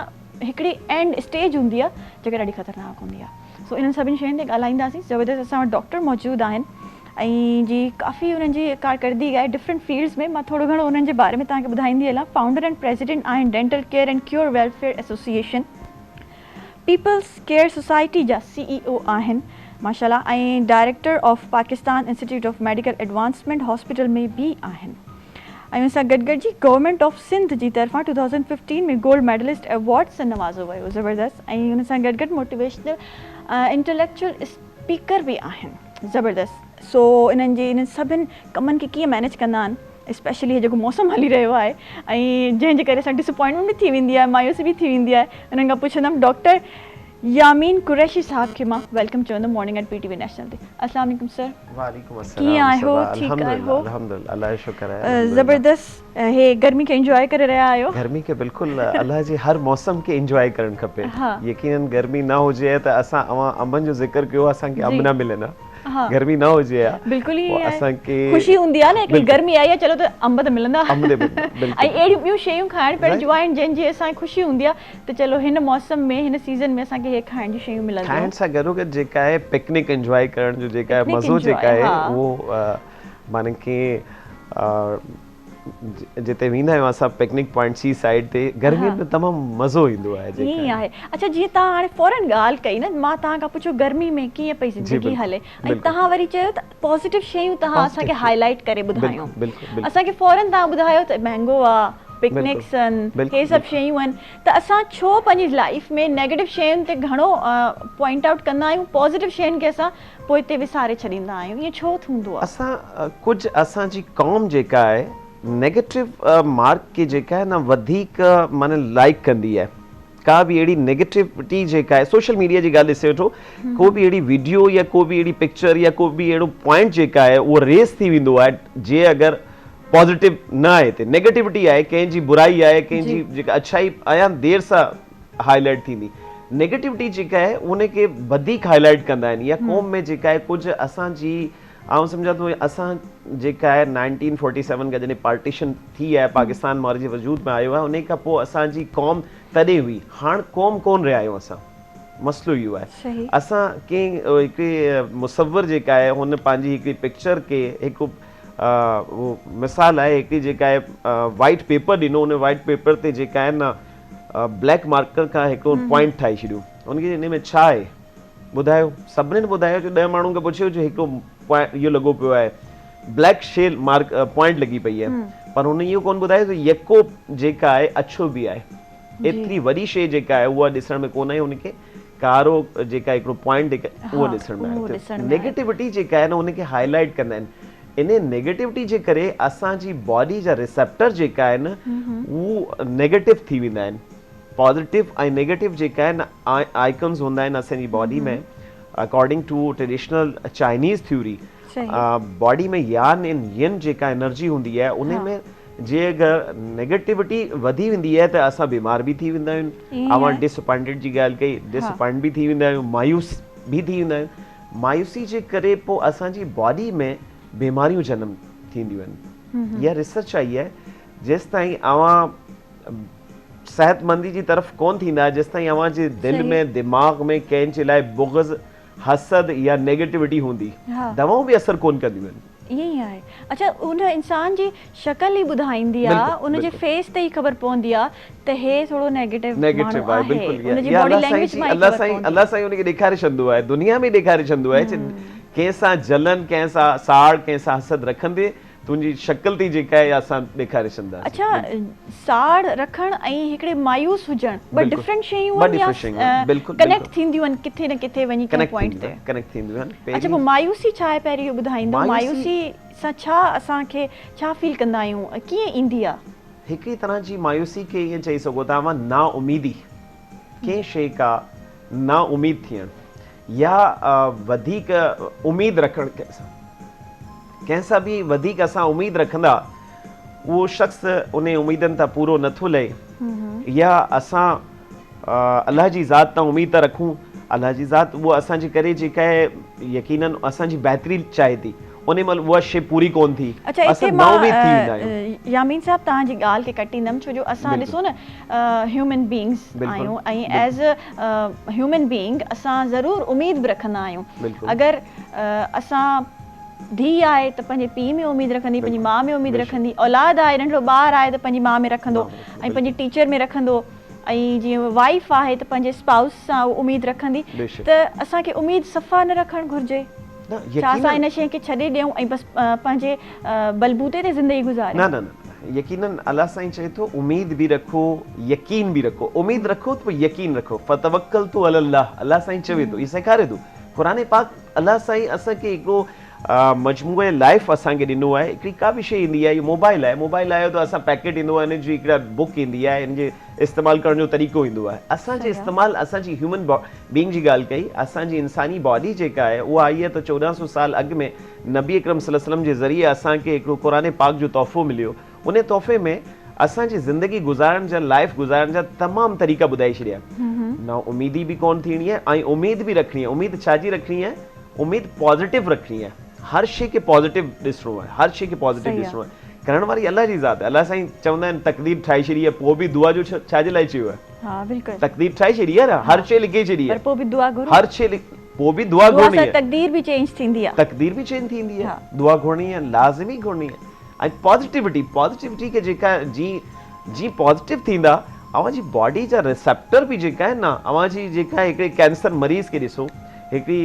हिकिड़ी एंड स्टेज हूंदी आहे जेका ॾाढी ख़तरनाक हूंदी आहे। सो इन्हनि सभिनी शयुनि ते ॻाल्हाईंदासीं। ज़बरदस्त असां वटि डॉक्टर मौजूदु आहिनि ऐं जी काफ़ी उन्हनि जी कारकर्दगी आहे डिफरेंट फील्ड्स में। मां थोरो घणो उन्हनि जे बारे में तव्हांखे ॿुधाईंदी हलां। फाउंडर एंड प्रेसिडेंट आहिनि dental care and cure welfare association, peoples care society जा CEO आहिनि माशाल्लाह, ऐं director of Pakistan institute of medical advancement hospital में बि आहिनि। ऐं हुन सां गॾु जी गवर्नमेंट ऑफ सिंध जी तरफ़ां 2015 में गोल्ड मेडलिस्ट अवॉर्ड सां नवाज़ो वियो, ज़बरदस्त। ऐं हुन सां गॾु गॾु मोटिवेशनल इंटेलेक्चुअल स्पीकर बि आहिनि, ज़बरदस्त। सो इन्हनि सभिनि कमनि खे कीअं मैनेज कंदा आहिनि, स्पेशली जेको मौसम हली रहियो आहे ऐं जंहिंजे करे असां डिसअपॉइंटमेंट बि थी वेंदी आहे, मायूसी बि थी वेंदी आहे। उन्हनि खां पुछंदमि डॉक्टर यामीन कुरैशी साहब खे मां वेलकम चवंदमि मॉर्निंग एट PTV नेशनल ते। अस्सलाम वालेकुम सर। वालेकुम अस्सलाम। कीअं आहियो? ठीकु आहियो? अल्हम्दुलिल्लाह, अल्लाह जो शुक्र है। ज़बरदस्त। हे गर्मी खे एंजॉय करे रहिया आहियो? गर्मी के बिल्कुल अल्लाह जी हर मौसम के एंजॉय करण खपे। हाँ। यकीनन गर्मी ना हुजे त असां अंबनि जो जिक्र कयो, असांखे अंब न मिले ना। हाँ। गर्मी ना हुजे बिल्कुल ही है। असांखे खुशी हूंदी आहे न, हिकिड़ी गर्मी आई आहे, चलो त अंब त मिलंदा। अंब त मिलंदा, बिल्कुल। ऐं अहिड़ियूं ॿियूं शयूं खाइण पीअण जूं आहिनि जंहिंजी असांखे ख़ुशी हूंदी आहे त चलो हिन मौसम में, हिन सीज़न में असांखे हे खाइण जी शयूं मिलंदियूं। खाइण सां गॾोगॾु जेका आहे पिकनिक एंजॉय करण जो जेका आहे Picnic मज़ो enjoy, जेका आहे हाँ। उहो माने कि जिते वेंदा आहियूं असां पिकनिक पॉइंट सी साइड ते गर्मियुनि में तमामु मज़ो ईंदो आहे ईअं आहे। अच्छा जीअं तव्हां हाणे फॉरन ॻाल्हि कई न, मां तव्हां खां पुछो गर्मी में कीअं पई ज़िंदगी हले, ऐं तव्हां वरी चयो त पॉज़िटिव शयूं तव्हां असांखे हाईलाइट करे ॿुधायूं। असांखे फॉरन तव्हां ॿुधायो त महांगो आहे, पिकनिक्स आहिनि, हे सभु शयूं आहिनि, त असां छो पंहिंजी लाइफ में नेगेटिव शयुनि ते घणो पॉइंट आउट कंदा आहियूं, पॉज़िटिव शयुनि खे असां पोइ हिते विसारे छॾींदा आहियूं, ईअं छो थींदो आहे? असां कुझु असांजी क़ौम जेका आहे नेगेटिव मार्क खे जेका आहे न वधीक माना लाइक कंदी आहे। का बि अहिड़ी नेगेटिविटी जेका आहे सोशल मीडिया जी ॻाल्हि ॾिसे वठो, को बि अहिड़ी वीडियो या को बि अहिड़ी पिक्चर या को बि अहिड़ो पॉइंट जेका आहे उहो रेस थी वेंदो आहे जे अगरि पॉज़िटिव न आहे हिते नेगेटिविटी आहे, कंहिंजी बुराई आहे, कंहिंजी जेका अच्छाई अञा देरि सां हाईलाइट थींदी। नेगेटिविटी जेका आहे उनखे वधीक हाईलाइट कंदा आहिनि। या क़ौम में जेका आहे कुझु असांजी आउं सम्झां थो असां जेका आहे 1947 खां जॾहिं पार्टीशन थी आहे, पाकिस्तान मां जे वजूद में आयो आहे, उन खां पोइ असांजी क़ौम तॾहिं हुई, हाणे क़ौम कोन रहिया आहियूं असां। मसइलो इहो आहे असां कंहिं हिकिड़ी मुसवर जेका आहे हुन पंहिंजी हिकिड़ी पिक्चर खे हिकु वो मिसाल आहे हिकिड़ी जेका आहे वाइट पेपर ॾिनो, उन वाइट पेपर ते जेका आहे न ब्लैक मार्कर खां हिकिड़ो पॉइंट ठाहे छॾियो, उनखे हिन में छा आहे ॿुधायो। सभिनीनि ॿुधायो जो 10 माण्हुनि खां पुछियो जो हिकिड़ो पॉइंट इहो लॻो पियो आहे, ब्लैक शेल मार्क पॉइंट लॻी पई आहे, पर हुन इहो कोन ॿुधायो त यको जेका आहे अछो बि आहे। एतिरी वॾी शइ जेका आहे उहा ॾिसण में कोन आहे, उनखे कारो जेका हिकिड़ो पॉइंट उहो ॾिसण में आहे। नेगेटिविटी जेका आहे न उनखे हाईलाइट कंदा आहिनि। इन नेगेटिविटी जे करे असांजी बॉडी जा रिसेप्टर जेका आहिनि उहे नेगेटिव थी वेंदा आहिनि। पॉज़िटिव ऐं नेगेटिव जेका आहिनि आइकन्स हूंदा आहिनि असांजी बॉडी में according to traditional Chinese theory. Body में यान इन यन जेका एनर्जी हूंदी आहे उन में जे अगरि नेगेटिविटी वधी वेंदी आहे त असां बीमार बि थी वेंदा आहियूं। अवां डिसअपॉइंटेड जी ॻाल्हि कई, डिसअपॉइंट बि थी वेंदा आहियूं, मायूस बि थी वेंदा आहियूं। मायूसी जे करे पोइ असांजी बॉडी में बीमारियूं जनम थींदियूं आहिनि। इहा रिसर्च आई आहे जेसि ताईं अवां सेहतमंदी जी तरफ़ कोन थींदा जेसि ताईं अवां जे दिलि में दिमाग़ में कंहिंजे लाइ बुग़्ज़ हसद या नेगेटिविटी हूंदी, दवाऊं बि असर कोन कंदियूं आहिनि। ईअं ई आहे। अच्छा उन इंसान जी शक्ल ई ॿुधाईंदी आहे, उनजे फेस ते ई ख़बर पवंदी आहे त हे थोरो नेगेटिव आहे, बिल्कुलु उनजी बॉडी लैंग्वेज में अल्लाह साईं उनखे ॾेखारे छॾंदो आहे, दुनिया में ॾेखारे छॾंदो आहे कंहिंसां जलन, कंहिंसां साड़, कंहिंसां हसद रखंदे तुंहिंजी शक्ल थी जेका आहे असां ॾेखारे छॾंदासीं। अच्छा साड़ रखण ऐं हिकिड़े मायूस हुजण ॿ डिफरेंट शयूं आहिनि, कनेक्ट थींदियूं आहिनि किथे न किथे वञी करे पॉइंट ते कनेक्ट थींदियूं आहिनि। अच्छा पोइ मायूसी छा आहे पहिरीं इहो ॿुधाईंदो, मायूसी सां छा असांखे छा फील कंदा आहियूं, कीअं ईंदी आहे? हिकिड़ी तरह जी मायूसी खे ईअं चई सघो था ना उमीदी, कंहिं शइ खां ना उमीद थियणु या वधीक उमीद रखणु कंहिंसां बि वधीक असां उमीद रखंदा उहो शख़्स उन उमीदनि तां पूरो नथो लहे, या असां अलाह जी ज़ात तां उमीद था रखूं, अलाह जी ज़ात उहा असांजे करे जेका आहे यकीनन असांजी बहितरी चाहे थी, उन महिल उहा शइ पूरी कोन थी। अच्छा हिते मां यामीन साहब तव्हांजी ॻाल्हि खे कटींदमि छो जो असां ॾिसो न ह्यूमन बींग्स आहियूं ऐं एज़ अ ह्यूमन बींग असां ज़रूरु उमीद बि रखंदा आहियूं। अगरि असां धीउ आहे त पंहिंजे पीउ में उमीद रखंदी, पंहिंजी माउ में उमीद रखंदी, औलाद आहे नंढिड़ो ॿारु आहे त पंहिंजी माउ में रखंदो ऐं पंहिंजी टीचर में रखंदो, ऐं जीअं वाइफ आहे त पंहिंजे स्पाउस सां उमीद रखंदी। त असांखे उमीद सफ़ा न रखणु घुरिजे, छा असां इन शइ खे छॾे ॾियूं ऐं बसि पंहिंजे बलबूते ते ज़िंदगी गुज़ारियूं? न न न, यकीनन अल्लाह साईं चए थो उमीद बि रखो, यकीन बि रखो। उमीद रखो त पोइ यकीन रखो, फतवक्कलतु अलल्लाह, अल्लाह साईं चवे थो, इहो सेखारे थो क़ुरान पाक। अल्लाह साईं असांखे हिकिड़ो मजमूए लाइफ असांखे ॾिनो आहे। हिकिड़ी का बि शइ ईंदी आहे, इहो मोबाइल आहे, मोबाइल आयो त असां पैकेट ईंदो आहे, हिन जी हिकिड़ा बुक ईंदी आहे, हिन जे इस्तेमालु करण जो तरीक़ो ईंदो आहे। असांजे इस्तेमालु असांजी ह्यूमन बींग जी ॻाल्हि कई, असांजी इंसानी बॉडी जेका आहे उहा आई आहे त 1400 साल अॻु में नबी अकरम सल्लल्लाहु अलैहि वसल्लम जे ज़रिए असांखे हिकिड़ो क़ुरान पाक जो तोहफ़ो मिलियो। उन तोहफ़े में असांजी ज़िंदगी गुज़ारण जा, लाइफ गुज़ारण जा तमामु तरीक़ा ॿुधाए छॾिया। ना उमीदी बि कोन थींदी आहे ऐं उमीद बि रखणी आहे। उमीद छाजी रखणी आहे? उमीद पॉज़िटिव रखणी आहे। हर शइ खे पॉज़िटिव ॾिसणो आहे, हर शइ खे पॉज़िटिव ॾिसणो आहे। करण वारी अल्लाह जी ज़ात आहे। अल्लाह साईं चवंदा आहिनि तक़दीर ठाहे छॾी आहे, पोइ बि दुआ जो छाजे लाइ चयो आहे? हाँ बिल्कुल, तक़दीर ठाहे छॾी आहे न, हर शइ लिखे छॾी आहे, पोइ बि दुआ घुरो, हर शइ पोइ बि दुआ घुरणी आहे। तक़दीर बि चेंज थींदी आहे, तक़दीर बि चेंज थींदी आहे, दुआ घुरणी आहे, लाज़मी घुरणी आहे। ऐं पॉज़िटिविटी खे जेका जी पॉज़िटिव थींदा अवां जी बॉडी जा रिसेप्टर बि जेका आहिनि न अवां जी जेका हिकिड़े कैंसर मरीज़ खे ॾिसो हिकिड़ी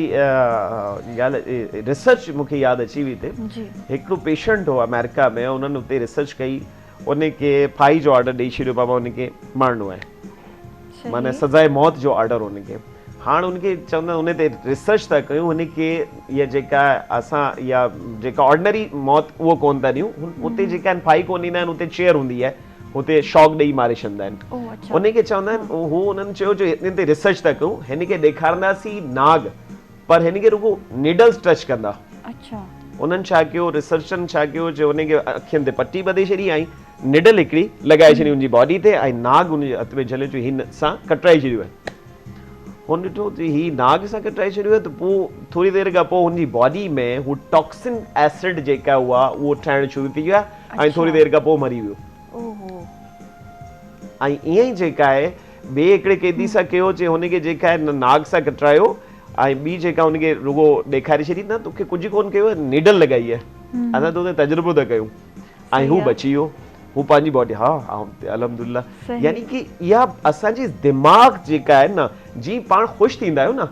ॻाल्हि रिसर्च मूंखे यादि अची हुई हिते हिकिड़ो पेशेंट हो अमेरिका में उन्हनि हुते रिसर्च कई उनखे फाई जो ऑर्डर ॾेई छॾियो बाबा उनखे मारणो आहे माना सज़ाए मौत जो ऑर्डर उनखे हाणे उनखे चवंदा उन ते रिसर्च था कयूं हुनखे इहा जेका असां इहा जेका ऑर्डिनरी मौत उहो कोन था ॾियूं हुते जेका आहिनि फाई कोन ॾींदा आहिनि हुते चेयर हूंदी आहे हुते शॉक ॾेई मारे छॾींदा आहिनि उनखे चवंदा आहिनि हू उन्हनि चयो जो हिन ते रिसर्च था कयूं हिन खे ॾेखारींदासीं नाग पर हिन खे रुगो निडल्स टच कंदा उन्हनि छा कयो रिसर्चनि छा कयो जो उनखे अखियुनि ते पटी ॿधे छॾी ऐं निडल हिकिड़ी लॻाए छॾी हुनजी बॉडी ते ऐं नाग हुनजे हथ में झले जो हिन सां कटराए छॾियो आहे हुन ॾिठो ही नाग सां कटराए छॾियो आहे त पोइ थोरी देरि खां पोइ हुनजी बॉडी में हू टॉक्सिन एसिड जेका हुआ उहो ठाहिणु शुरू थी वियो आहे ऐं थोरी देरि खां पोइ मरी वियो ऐं ईअं ई जेका आहे ॿिए हिकिड़े कैदी सां कयो जे हुनखे जेका आहे नाग सां कटरायो ऐं ॿी जेका हुनखे रुगो ॾेखारे छॾी न तोखे कुझु कोन कयो आहे निडल लॻाई आहे असां त हुते तजुर्बो था कयूं ऐं हू बची वियो हू पंहिंजी बॉडी अल्हम्दुलिल्लाह यानी कि इहा असांजी दिमाग़ जेका आहे न जीअं पाण ख़ुशि थींदा आहियूं न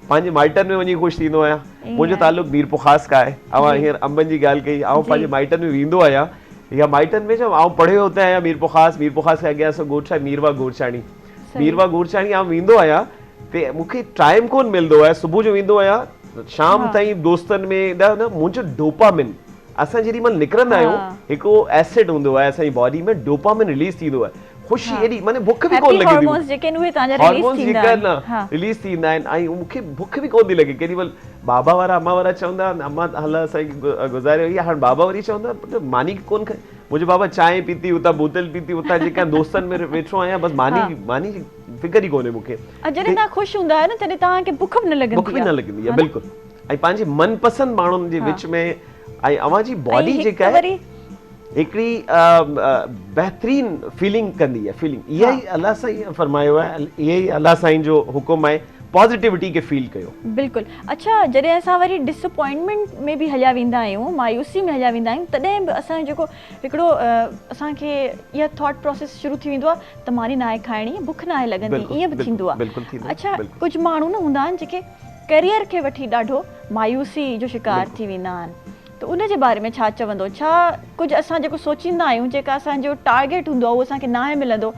पंहिंजे माइटनि में वञी ख़ुशि थींदो आहियां मुंहिंजो तालुक मीर पुखास खां आहे हींअर अंबनि जी ॻाल्हि कई पंहिंजे माइटनि में वेंदो आहियां या माइटनि में छा पढ़ियो हुते आहियां मीर पुखास खां अॻियां असां ॻोठ आहे मीरवा गोरचाणी वेंदो आहियां ते मूंखे टाइम कोन मिलंदो आहे सुबुह जो वेंदो आहियां शाम ताईं दोस्तनि में न मुंहिंजो डोपामिन असां जेॾी महिल निकिरंदा आहियूं हिकिड़ो एसिड हूंदो आहे असांजी बॉडी में डोपामिन रिलीज़ थींदो आहे ख़ुशी एॾी माने बुख बि कोन लॻंदी रिलीज़ थींदा आहिनि ऐं मूंखे बुख बि कोन थी लॻे केॾी महिल बाबा वारा अम्मा वारा चवंदा अम्मा हल असांखे गुज़ारे वई आहे हाणे बाबा वरी चवंदा मानी कोन खाए मुंहिंजो बाबा चांहि पीती हुतां बोतल पीती हुतां जेका दोस्तनि में वेठो आहियां बसि मानी जी फिकर ई कोन्हे मूंखे जॾहिं तव्हां ख़ुशि हूंदा आहियो न तॾहिं तव्हांखे बुख बि न लॻंदी आहे बिल्कुलु ऐं पंहिंजे मनपसंदि माण्हुनि जे विच में ऐं अवां जी बॉडी जेका आहे हिकिड़ी बहितरीन फीलिंग कंदी आहे फीलिंग इहा ई अलाह साईं फरमायो आहे इहा ई अलाह साईं जो हुकुम आहे पॉजिटिविटी खे फील कयो बिल्कुलु अच्छा जॾहिं असां वरी डिसअपॉइंटमेंट में बि हलिया वेंदा आहियूं मायूसी में हलिया वेंदा आहियूं तॾहिं बि असांजो जेको हिकिड़ो असांखे इहा थॉट प्रोसेस शुरू थी वेंदो आहे त मानी न आहे खाइणी बुख न आहे लॻंदी ईअं बि थींदो आहे अच्छा कुझु माण्हू न हूंदा आहिनि जेके करियर खे वठी ॾाढो मायूसी जो शिकार थी वेंदा आहिनि त उन जे बारे में छा चवंदो छा कुझु असां जेको सोचींदा आहियूं जेका असांजो टारगेट हूंदो आहे उहो असांखे न आहे मिलंदो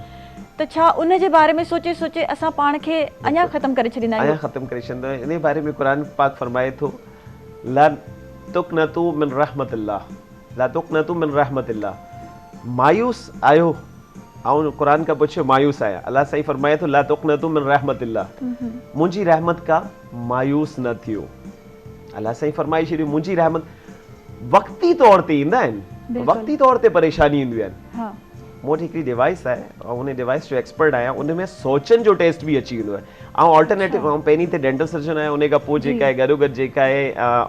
त छा उन जे बारे में सोचे असां पाण खे अञा ख़तमु करे छॾींदा आहियूं ख़तमु करे छॾींदा आहियूं इन बारे में क़ुरान पाक फरमाए थो ला तुक़नतू मिन रहमतिल्लाह मायूस आयो ऐं क़ुरान खां पुछियो मायूस आया अलाह साईं फरमाए थो ला तुक़नतू मिन रहमतिल्लाह मुंहिंजी रहमत का मायूस न थियो अलाह साईं फरमाए छॾियो मुंहिंजी रहमत वक़्ती तौर ते ईंदा आहिनि वक़्ती तौर ते परेशानी ईंदियूं आहिनि मूं वटि हिकिड़ी डिवाइस आहे ऐं उन डिवाइस जो एक्सपर्ट आहियां उन में सोचनि जो टेस्ट बि अची वेंदो आहे ऐं ऑल्टरनेटिव ऐं पहिरीं त डेंटल सर्जन आहियां उन खां पोइ जेका आहे गॾो गॾु जेका आहे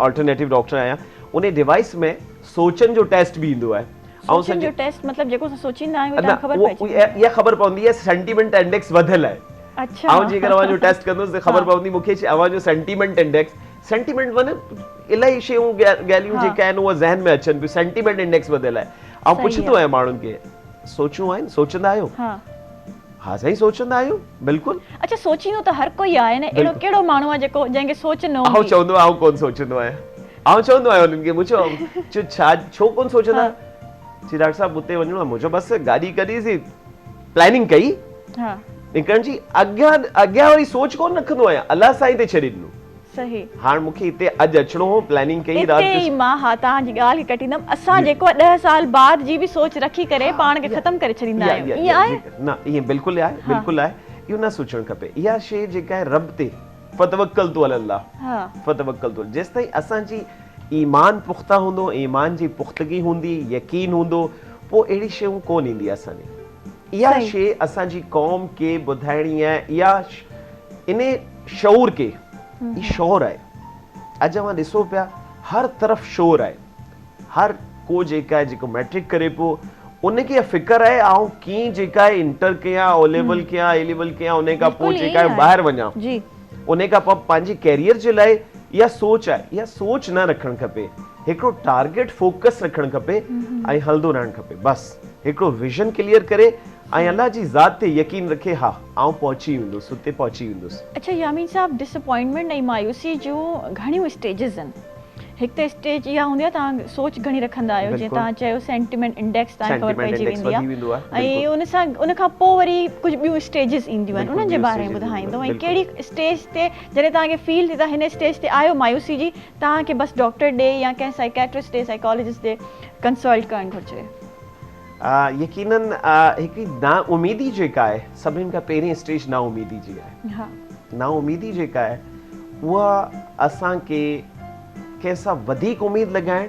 ऑल्टरनेटिव डॉक्टर आहियां उन डिवाइस में सोचनि जो टेस्ट बि ईंदो आहे सोचनि जो टेस्ट मतलब जेको असां सोचींदा आहियूं तव्हां ख़बर पए इहा ख़बर पवंदी आहे सेंटीमेंट इंडेक्स वधियल आहे अच्छा ऐं जेकर अवां जो टेस्ट कंदुसि त ख़बर पवंदी मूंखे अवां जो सेंटीमेंट इंडेक्स सेंटीमेंट माने इलाही शयूं ॻाल्हियूं जेका आहिनि उहा ज़हन में अचनि पियूं सेंटीमेंट इंडेक्स वधियल आहे ऐं पुछंदो आहियां माण्हुनि खे सोचूं आहिनि सोचंदा आहियो हा साईं सोचंदा आहियो बिल्कुलु अच्छा सोचींदो त हर कोई आहे न अहिड़ो कहिड़ो माण्हू आहे जेको जंहिंखे सोच न हूंदी चवंदो आहियां कोन सोचंदो आहियां चवंदो आहियां उन्हनि खे मुंहिंजो छा छो कोन सोचंदा जी डॉक्टर साहब हुते वञणो आहे मुंहिंजो बसि गाॾी कढीसीं प्लानिंग कई निकिरण जी अॻियां वरी सोच कोन रखंदो आहियां अलाह साईं ते छॾे ॾिनो सही हाणे मूंखे हिते अॼु अचिणो हो प्लानिंग कई राति जो मां हा तव्हांजी ॻाल्हि खे कटींदमि असां जेको 10 साल बाद जी बि सोच रखी करे पाण खे ख़तमु करे छॾींदा आहियूं ईअं आहे न ईअं बिल्कुलु आहे इहो न सोचणु खपे इहा शइ जेका आहे रब ते फतवक्कल तू अल्लाह फतवक्कल तू जेसिताईं असांजी ईमान पुख्ता हूंदो ईमान जी पुख्तगी हूंदी यकीन हूंदो पोइ अहिड़ी शयूं कोन ईंदी असांजी इहा शइ असांजी क़ौम खे ॿुधाइणी आहे इहा इन शऊर खे शोर आहे अॼु अवां ॾिसो पिया हर तरफ़ शोर आहे हर को जेका आहे जेको मैट्रिक करे पियो उनखे फिकर आहे ऐं कीअं जेका आहे इंटर कयां ओ लेवल कयां ए लेवल कयां उन खां पोइ जेका आहे ॿाहिरि वञा उन खां पोइ पंहिंजे कैरियर जे लाइ इहा सोच आहे, इहा सोच न रखणु खपे, हिकिड़ो टारगेट फोकस रखणु खपे ऐं हलंदो रहणु खपे। बसि हिकिड़ो विजन क्लियर करे ऐं अल्लाह जी ज़ात ते यकीन रखे, हा आउं पहुची वेंदुसि, हुते पहुची वेंदुसि। अच्छा यामीन साहब, डिसअपॉइंटमेंट ऐं मायूसी जो घणियूं स्टेजिस आहिनि। हिकु त स्टेज इहा हूंदी आहे तव्हां सोच घणी रखंदा आहियो, जीअं तव्हां चयो सेंटिमेंट इंडेक्स तव्हांखे ख़बर पइजी वेंदी आहे, ऐं उन खां पोइ वरी कुझु ॿियूं स्टेजिस ईंदियूं आहिनि, उन्हनि जे बारे में ॿुधाईंदो ऐं कहिड़ी स्टेज ते जॾहिं तव्हांखे फील थी त हिन स्टेज ते आयो मायूसी जी, तव्हांखे बसि डॉक्टर ॾे या कंहिं साइकेट्रिस्ट ॾे, साइकोलॉजिस्ट ॾे कंसल्ट करणु घुरिजे। यकीनन हिकिड़ी ना उमेदी जेका आहे सभिनीनि खां पहिरीं स्टेज ना उमेदी जी आहे। हा, ना उमेदी जेका आहे उहा असांखे कंहिंसां वधीक उमेद लॻाइण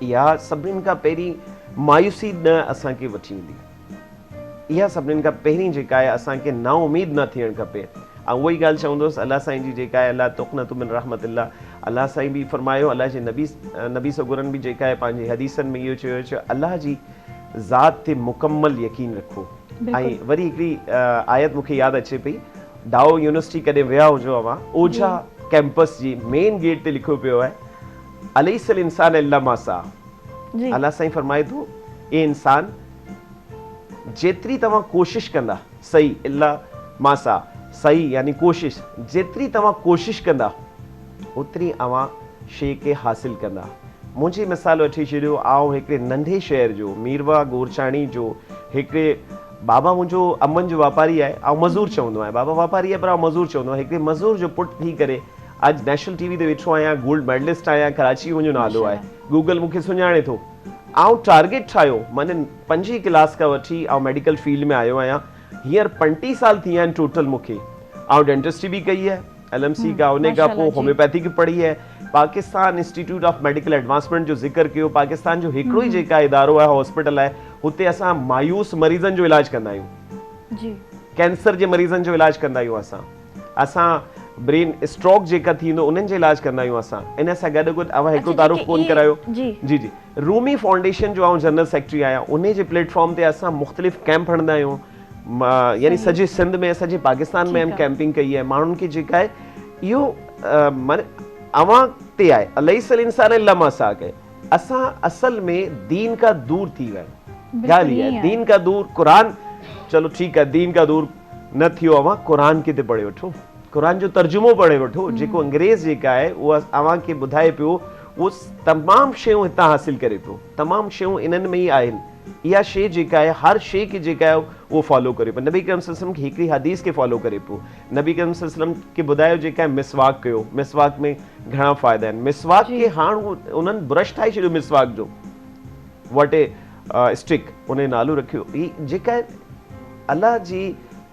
या सभिनीनि खां पहिरीं मायूसी न असांखे वठी ईंदी। इहा सभिनीनि खां पहिरीं जेका आहे असांखे ना उमेद न थियणु खपे। ऐं उहा ई ॻाल्हि चवंदुसि अलाह साईं जी जेका आहे, अलाह तुक़नतु मिन रहमतिल्लाह, अलाह साईं बि फरमायो, अलाह जे नबी सगुरनि बि जेका आहे पंहिंजे हदीसनि में इहो चयो अलाह जी ज़ात ते मुकम्मल यकीन रखो। ऐं वरी हिकिड़ी आयत मूंखे यादि अचे पई, डाओ यूनिवर्सिटी कॾहिं विया हुजो अवां, ओझा कैंपस जी मेन गेट ते लिखियो पियो आहे अलैसल इंसान इल्ला मा सा। अलाह साईं फरमाए थो, ए इंसान जेतिरी तव्हां कोशिश कंदा, सही इल्ला मा सा, सही यानी कोशिश, जेतिरी तव्हां कोशिश कंदा ओतिरी अवां शइ खे हासिल कंदा। मुंहिंजी मिसाल वठी छॾियो, आउं हिकिड़े नंढे शहर जो मीरवा गोरचाणी जो हिकिड़े, बाबा मुंहिंजो अमन जो वापारी आहे, ऐं मज़ूर चवंदो आहे, बाबा वापारी आहे पर आउं मज़ूर चवंदो आहे। हिकिड़े मज़ूर जो पुटु थी करे अॼु नेशनल टीवी ते वेठो आहियां, गोल्ड मेडलिस्ट आहियां, कराची मुंहिंजो नालो आहे, गूगल मूंखे सुञाणे थो। आउं टारगेट ठाहियो, माने 5 क्लास खां वठी आउं मेडिकल फील्ड में आयो आहियां, हींअर 35 साल थी विया आहिनि टोटल मूंखे। आउं डेंटिस्ट्री बि कई है LMC का, उन खां पोइ होम्योपैथी की पढ़ी है, Pakistan institute of medical advancement जो जिक्र कयो, पाकिस्तान जो हिकिड़ो ई जेका इदारो आहे हॉस्पिटल आहे, हुते असां मायूस मरीज़नि जो इलाज कंदा आहियूं जी, कैंसर जे मरीज़नि जो इलाज कंदा आहियूं असां ब्रेन स्ट्रोक जेका थींदो उन्हनि जो इलाज कंदा आहियूं असां। इन सां गॾु गॾु अवां हिकिड़ो तारुफ़ कोन करायो जी जी रूमी फाउंडेशन जो आउं जनरल सेक्रेटरी आहियां, उन जे प्लेटफॉर्म ते असां मुख़्तलिफ़ कैंप हणंदा आहियूं, यानी सॼे सिंध में सॼे पाकिस्तान में हम कैंपिंग कई आहे। माण्हुनि खे जेका आहे इहो माने अवां ते आहे अलैसल इंसान इल्ला मा सा के, असां असल में दीन का दूर थी विया आहियूं। ॻाल्हि आहे दीन का दूर, क़ुरान चलो ठीकु आहे, दीन का दूर न थियो, अवां क़ुरान खे पढ़े वठो, क़ुरान जो तर्जुमो पढ़े वठो, जेको अंग्रेज़ जेका आहे उहा अवां खे ॿुधाए पियो, उहो तमामु शयूं हितां हासिल करे पियो, तमामु शयूं इन्हनि में ई आहिनि। इहा शइ जेका आहे हर शइ खे जेका आहे उहो फॉलो करे पियो। नबी करीम सल्लल्लाहु अलैहि वसल्लम खे हिकिड़ी हदीस खे फॉलो करे पियो। नबी करीम सल्लल्लाहु अलैहि वसल्लम खे ॿुधायो जेका आहे मिसवाक कयो, मिसवाक में घणा फ़ाइदा आहिनि। मिसवाक खे हाणे उन्हनि ब्रश ठाहे छॾियो मिसवाक जो, वॉट ए स्टिक, उन नालो रखियो। ही जेका आहे अल्लाह जी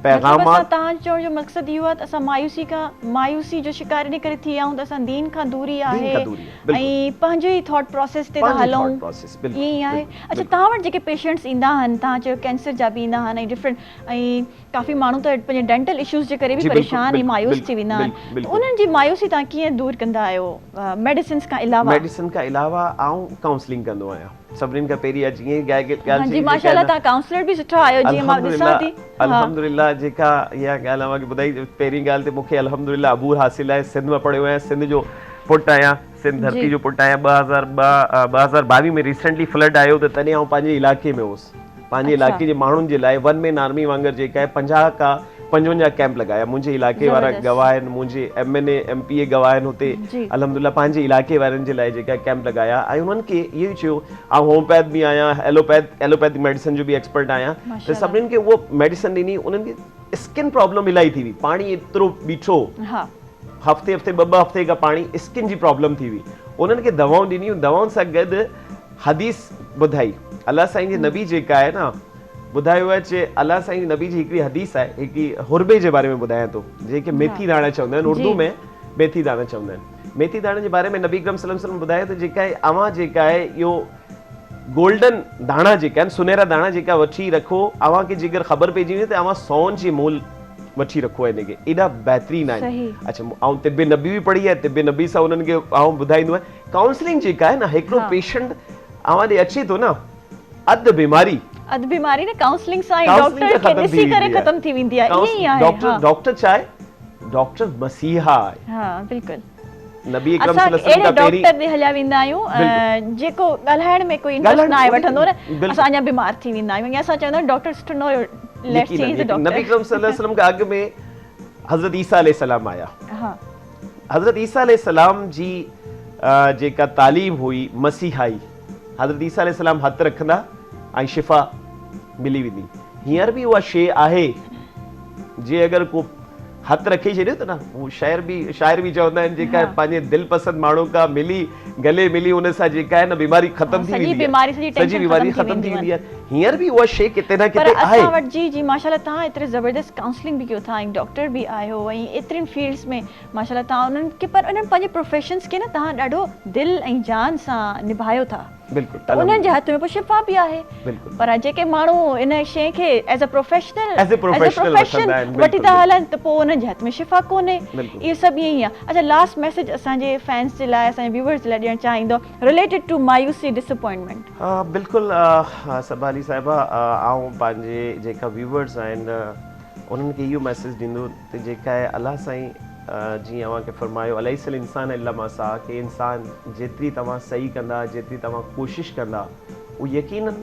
पैगामात। तव्हां चवण जो मक़सदु इहो आहे त असां मायूसी जो शिकार इन करे थी आहियूं त असां दीन खां दूरी आहे ऐं पंहिंजे ई थॉट प्रोसेस ते हलूं, ईअं ई आहे। अच्छा, तव्हां वटि जेके पेशेंट्स ईंदा आहिनि, तव्हां चयो कैंसर जा बि ईंदा आहिनि ऐं डिफरेंट, ऐं काफ़ी माण्हू त पंहिंजे डेंटल इश्यूज़ जे करे बि परेशान ऐं मायूस थी वेंदा आहिनि, त उन्हनि जी मायूसी तव्हां कीअं दूर कंदा आहियो मेडिसिन खां अलावा? मेडिसिन खां अलावा आउं काउंसलिंग कंदो आहियां सभिनीनि खां पहिरीं। जीअं ॻाल्हि जी माशाअल्लाह, तव्हां काउंसलर बि सुठा आहियो, जीअं मां ॾिसां थी। अल्हम्दुलिल्लाह, जेका इहा ॻाल्हि अवांखे ॿुधाई, पहिरीं ॻाल्हि ते मूंखे अल्हम्दुलिल्लाह अबूर हासिल आहे, सिंध में पढ़ियो आहियां, सिंध जो पुटु आहियां, सिंध धरती जो पुटु आहियां। 2022 में रिसेंटली फ्लड आयो त तॾहिं आउं पंहिंजे इलाइक़े में हुउसि, पंहिंजे इलाइक़े जे माण्हुनि जे लाइ वन मैन आर्मी वांगुरु जेका आहे 50 खां 55 कैंप लॻाया। मुंहिंजे इलाइक़े वारा गवाह आहिनि, मुंहिंजे MNA MPA गवाह आहिनि हुते, अल्हम्दुलिल्लाह पंहिंजे इलाइक़े वारनि जे लाइ जेका कैंप लॻाया। ऐं उन्हनि खे इहो ई चयो, ऐं होम्योपैथ बि आहियां, एलोपैथिक मेडिसिन जो बि एक्सपर्ट आहियां, त सभिनीनि खे उहो मेडिसिन ॾिनी। उन्हनि खे स्किन प्रॉब्लम इलाही थी हुई, पाणी एतिरो बीठो, हफ़्ते ॿ हफ़्ते खां पाणी, स्किन जी प्रॉब्लम थी हुई। उन्हनि खे दवाऊं ॾिनियूं, दवाउनि सां गॾु हदीस ॿुधाई। अल्लाह साईं जी नबी जेका आहे न ॿुधायो आहे, चे अल्लाह साईं जी नबी जी हिकिड़ी हदीस आहे, हिकिड़ी हुरबे जे बारे में ॿुधायां थो, जेके मेथी दाणा चवंदा आहिनि, उर्दू में मेथी दाणा चवंदा आहिनि। मेथी दाणे जे बारे में नबी करीम सल्लल्लाहु अलैहि वसल्लम ॿुधायो त जेका आहे अवां जेका आहे इहो गोल्डन दाणा जेका आहिनि, सुनहरा दाणा जेका वठी रखो, अवां खे जेकर ख़बर पइजी वञे त अवां सोन जी मोल वठी रखो आहे, हिनखे एॾा बहितरीन आहिनि। अच्छा, ऐं तिब्बे नबी बि पढ़ी आहे, तिब्बे नबी सां उन्हनि खे आउं ॿुधाईंदो आहियां। काउंसलिंग जेका आहे न, हिकिड़ो पेशेंट अवां ॾे अचे थो न, अधु बीमारी न काउंसलिंग सां डॉक्टर खे ॾिसी करे ख़त्म थी वेंदी आहे। ईअं ई आहे। डॉक्टर छा आहे? डॉक्टर मसीहा आहे। हां बिल्कुलु, नबी अकरम असां सल्लल्लाहु अलैहि वसल्लम अहिड़े का पहिरीं डॉक्टर ॾे हलिया वेंदा आहियूं जेको ॻाल्हाइण में कोई इंट्रस्ट ॻाल्हाइण न आहे कोई वठंदो न, बिल्कुलु। असां अञा बीमार थी वेंदा आहियूं या असां चवंदा आहियूं डॉक्टर सुठो न हुयो, लेट्स यकीनन, चेंज द यकीनन। नबी डॉक्टर। अकरम सल्लल्लाहु अलैहि वसल्लम के अॻु में हज़रत ईसा अलैहिस्सलाम आया। हाँ हज़रत ईसा अलैहिस्सलाम जी जेका तालीम हुई मसीहाई, हज़रत ईसा अलैहिस्सलाम हथ रखंदा ऐं शिफ़ा मिली वेंदी। हींअर बि उहा शइ आहे, जे अगरि को हथ रखी छॾियो त न, उहो शाइर बि चवंदा आहिनि जेका पंहिंजे दिलि पसंदि माण्हू का मिली गले मिली उन सां जेका आहे न बीमारी ख़तम थी वेंदी आहे, सॼी बीमारी ख़तम थी वेंदी आहे। हींअर बि उहा शइ किथे न पर किथे आहे। असां वटि जी जी माशाल्लाह तव्हां एतिरे ज़बरदस्त काउंसलिंग बि कयो था ऐं डॉक्टर बि आहियो ऐं एतिरनि फील्ड्स में माशाल्लाह तव्हां उन्हनि खे, पर उन्हनि पंहिंजे प्रोफेशन्स खे न तव्हां ॾाढो दिलि ऐं जान सां निभायो था। बिल्कुलु, त उन्हनि जे हथ में पोइ शिफ़ा बि आहे। बिल्कुलु। पर जेके माण्हू इन शइ खे एज़ अ प्रोफेशनल वठंदा आहिनि, वठी था हलनि त पोइ उन्हनि जे हथ में शिफ़ा कोन्हे। बिल्कुलु। इहो सभु ईअं ई आहे। अच्छा, लास्ट मैसेज असांजे फैंस जे लाइ, असांजे व्यूअर्स जे लाइ ॾियणु चाहींदो रिलेटेड टू मायूसी डिसअपॉइंटमेंट? बिल्कुलु सबाली साहिबा, आउं पंहिंजे जेका व्यूवर्स आहिनि उन्हनि खे इहो मैसेज ॾींदो त जेका आहे अलाह साईं जीअं अव्हांखे फरमायो अलैहिसल इंसान इल्ला मा सा, कि इंसान जेतिरी तव्हां सही कंदा, जेतिरी तव्हां कोशिशि कंदा, उहो यकीनन